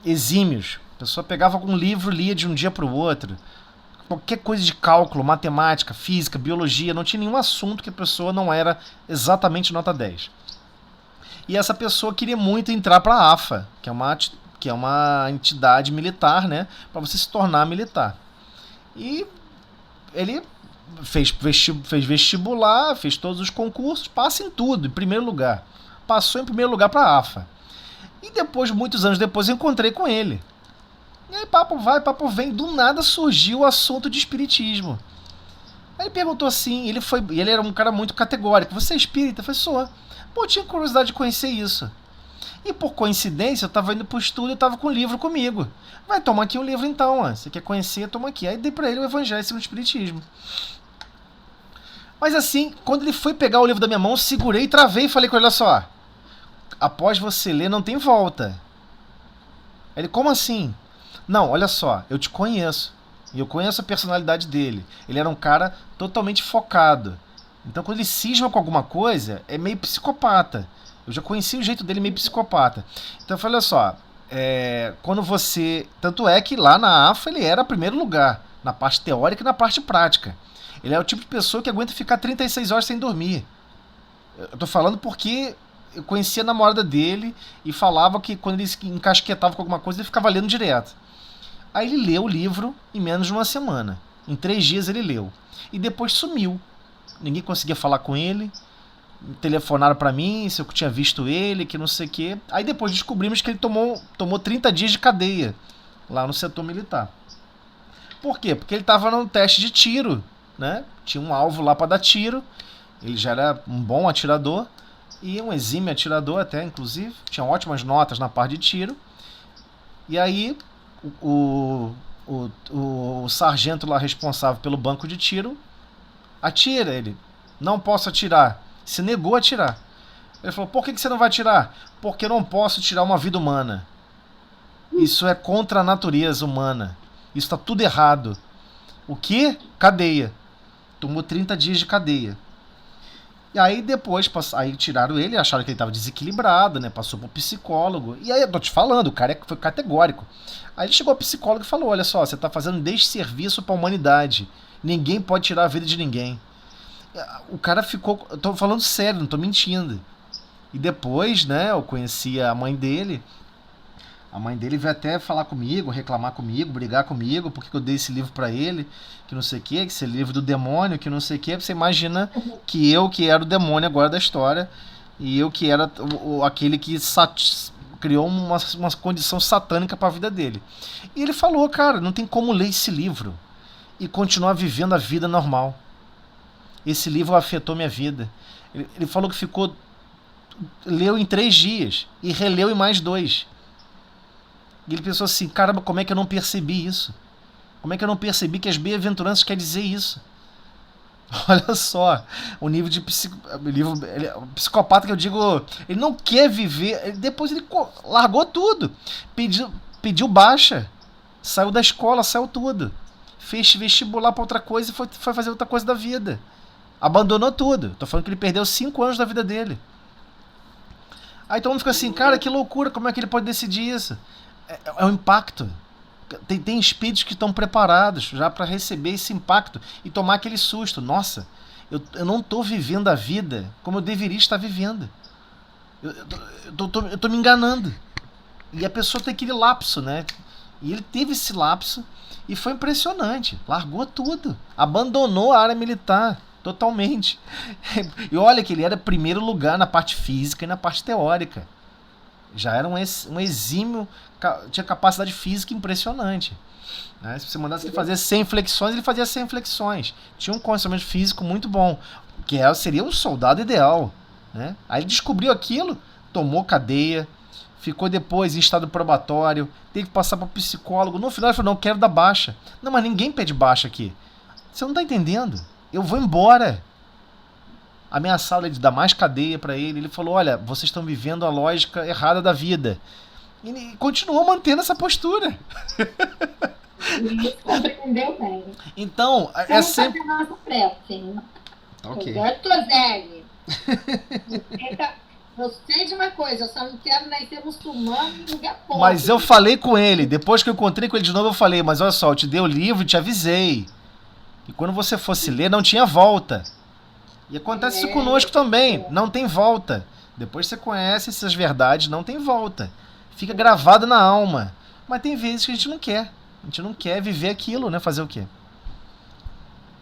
Speaker 3: exímios. A pessoa pegava um livro e lia de um dia para o outro. Qualquer coisa de cálculo, matemática, física, biologia, não tinha nenhum assunto que a pessoa não era exatamente nota 10. E essa pessoa queria muito entrar para a AFA, que é uma entidade militar, né, para você se tornar militar. E ele fez vestibular, fez todos os concursos, passa em tudo, em primeiro lugar. Passou em primeiro lugar para a AFA. E depois, muitos anos depois, eu encontrei com ele. E aí, papo vai, papo vem, do nada surgiu o assunto de espiritismo. Aí ele perguntou assim, ele era um cara muito categórico. Você é espírita? Eu falei, sou. Pô, eu tinha curiosidade de conhecer isso. E por coincidência, eu estava indo pro estúdio, eu estava com o livro comigo. Vai, toma aqui um livro então, ó. Você quer conhecer, toma aqui. Aí dei para ele o Evangelho segundo o Espiritismo. Mas assim, quando ele foi pegar o livro da minha mão, eu segurei, travei e falei com ele, olha só. Após você ler, não tem volta. Ele, como assim? Não, olha só, eu te conheço. E eu conheço a personalidade dele. Ele era um cara totalmente focado. Então, quando ele cisma com alguma coisa, é meio psicopata. Eu já conheci o jeito dele meio psicopata. Então, eu falei, olha só, quando você... Tanto é que lá na AFA ele era primeiro lugar, na parte teórica e na parte prática. Ele é o tipo de pessoa que aguenta ficar 36 horas sem dormir. Eu tô falando porque eu conhecia a namorada dele e falava que quando ele encasquetava com alguma coisa, ele ficava lendo direto. Aí ele leu o livro em menos de uma semana. Em 3 dias ele leu. E depois sumiu. Ninguém conseguia falar com ele. Telefonaram pra mim se eu tinha visto ele, que não sei o quê. Aí depois descobrimos que ele tomou 30 dias de cadeia lá no setor militar. Por quê? Porque ele tava num teste de tiro, né? Tinha um alvo lá pra dar tiro. Ele já era um bom atirador e um exímio atirador até, inclusive. Tinha ótimas notas na parte de tiro. E aí o sargento lá responsável pelo banco de tiro atira ele. Não posso atirar. Se negou a atirar. Ele falou, por que você não vai atirar? Porque eu não posso tirar uma vida humana. Isso é contra a natureza humana. Isso tá tudo errado. O quê? Cadeia. Tomou 30 dias de cadeia. E aí depois, aí tiraram ele, acharam que ele estava desequilibrado, né? Passou pro psicólogo. E aí eu tô te falando, o cara foi categórico. Aí ele chegou ao psicólogo e falou, olha só, você tá fazendo desserviço pra humanidade. Ninguém pode tirar a vida de ninguém. O cara ficou... Eu tô falando sério, não tô mentindo. E depois, né, eu conheci a mãe dele. A mãe dele veio até falar comigo, reclamar comigo, brigar comigo, porque eu dei esse livro pra ele, que não sei o que esse livro do demônio, que não sei o que. Você imagina que eu que era o demônio agora da história, e eu que era aquele que criou uma condição satânica pra vida dele. E ele falou, cara, não tem como ler esse livro e continuar vivendo a vida normal. Esse livro afetou minha vida. Ele falou que leu em 3 dias e releu em mais 2. E ele pensou assim, caramba, como é que eu não percebi isso? Como é que eu não percebi que as bem-aventuranças quer dizer isso? Olha só, o nível de psicopata que eu digo, ele não quer viver, depois ele largou tudo, pediu baixa, saiu da escola, saiu tudo, fez vestibular para outra coisa e foi fazer outra coisa da vida. Abandonou tudo. Tô falando que ele perdeu 5 anos da vida dele. Aí todo mundo fica assim, cara, que loucura, como é que ele pode decidir isso? É um impacto. Tem espíritos que estão preparados já para receber esse impacto e tomar aquele susto. Nossa, eu não tô vivendo a vida como eu deveria estar vivendo. Eu tô me enganando. E a pessoa tem aquele lapso, né? E ele teve esse lapso e foi impressionante. Largou tudo. Abandonou a área militar. Totalmente. E olha que ele era primeiro lugar na parte física e na parte teórica. Já era um exímio, tinha capacidade física impressionante. Né? Se você mandasse ele fazer 100 flexões, ele fazia 100 flexões. Tinha um condicionamento físico muito bom, que seria o soldado ideal. Né? Aí ele descobriu aquilo, tomou cadeia, ficou depois em estado probatório, teve que passar para o psicólogo. No final ele falou, não, quero dar baixa. Não, mas ninguém pede baixa aqui. Você não está entendendo? Eu vou embora. Ameaçaram ele de dar mais cadeia para ele. Ele falou, olha, vocês estão vivendo a lógica errada da vida. E ele continuou mantendo essa postura.
Speaker 2: Isso, compreendeu bem.
Speaker 3: Então,
Speaker 2: é sempre...
Speaker 3: Ok.
Speaker 2: Gostei de uma coisa, eu só não quero nascer muçulmano em lugar pobre.
Speaker 3: Mas eu falei com ele, depois que eu encontrei com ele de novo, eu falei, mas olha só, eu te dei o livro e te avisei. E quando você fosse ler, não tinha volta. E acontece isso conosco também. Não tem volta. Depois você conhece essas verdades, não tem volta. Fica gravado na alma. Mas tem vezes que a gente não quer. A gente não quer viver aquilo, né? Fazer o quê?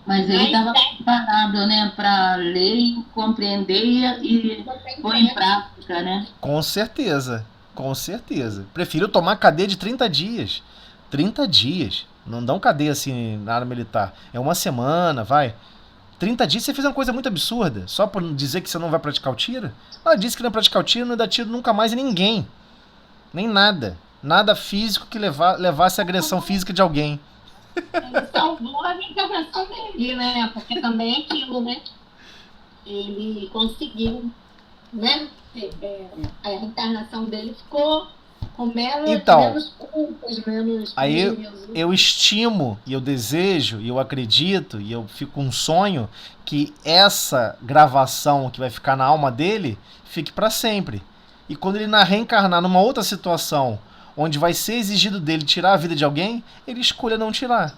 Speaker 4: Mas ele estava preparado, né? Para ler, compreender e pôr em prática, né?
Speaker 3: Com certeza. Com certeza. Prefiro tomar cadeia de 30 dias. 30 dias. Não dão cadeia assim na área militar. É uma semana, vai. 30 dias você fez uma coisa muito absurda. Só por dizer que você não vai praticar o tiro? Ela disse que não vai praticar o tiro, não dá tiro nunca mais em ninguém. Nem nada. Nada físico que levasse a agressão física de alguém.
Speaker 2: Ele salvou a reencarnação dele, né? Porque também é aquilo, né? Ele conseguiu, né? A reencarnação dele ficou com menos culpas, menos...
Speaker 3: Aí eu estimo, e eu desejo, e eu acredito, e eu fico com um sonho que essa gravação que vai ficar na alma dele fique para sempre. E quando ele reencarnar numa outra situação, onde vai ser exigido dele tirar a vida de alguém, ele escolha não tirar.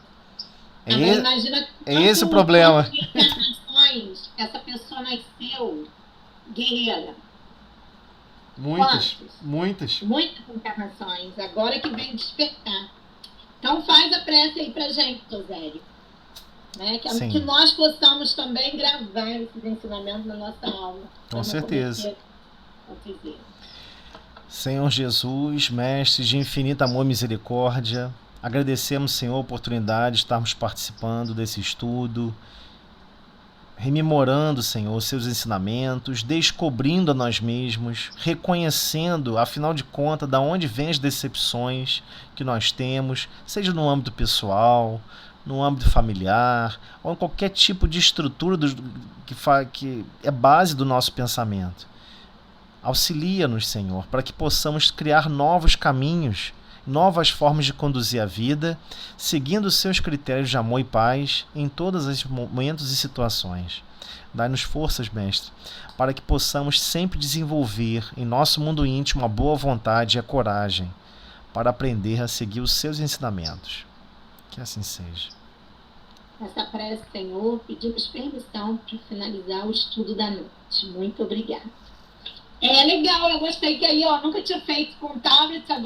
Speaker 2: Imagina
Speaker 3: esse o problema.
Speaker 2: Encarnações essa pessoa nasceu guerreira.
Speaker 3: Muitas.
Speaker 2: Muitas encarnações. Agora que vem despertar. Então faz a prece aí pra gente, Josélio. Né? Que nós possamos também gravar esses ensinamentos na nossa alma.
Speaker 3: Com certeza. Senhor Jesus, Mestre de infinito amor e misericórdia, agradecemos, Senhor, a oportunidade de estarmos participando desse estudo, rememorando, Senhor, seus ensinamentos, descobrindo a nós mesmos, reconhecendo, afinal de contas, de onde vêm as decepções que nós temos, seja no âmbito pessoal, no âmbito familiar, ou em qualquer tipo de estrutura que é base do nosso pensamento. Auxilia-nos, Senhor, para que possamos criar novos caminhos, novas formas de conduzir a vida, seguindo os seus critérios de amor e paz em todos os momentos e situações. Dai-nos forças, Mestre, para que possamos sempre desenvolver em nosso mundo íntimo a boa vontade e a coragem para aprender a seguir os seus ensinamentos. Que assim seja.
Speaker 2: Nessa prece, Senhor, pedimos permissão para finalizar o estudo da noite. Muito obrigada. É legal, eu gostei que aí, nunca tinha feito com tablet, agora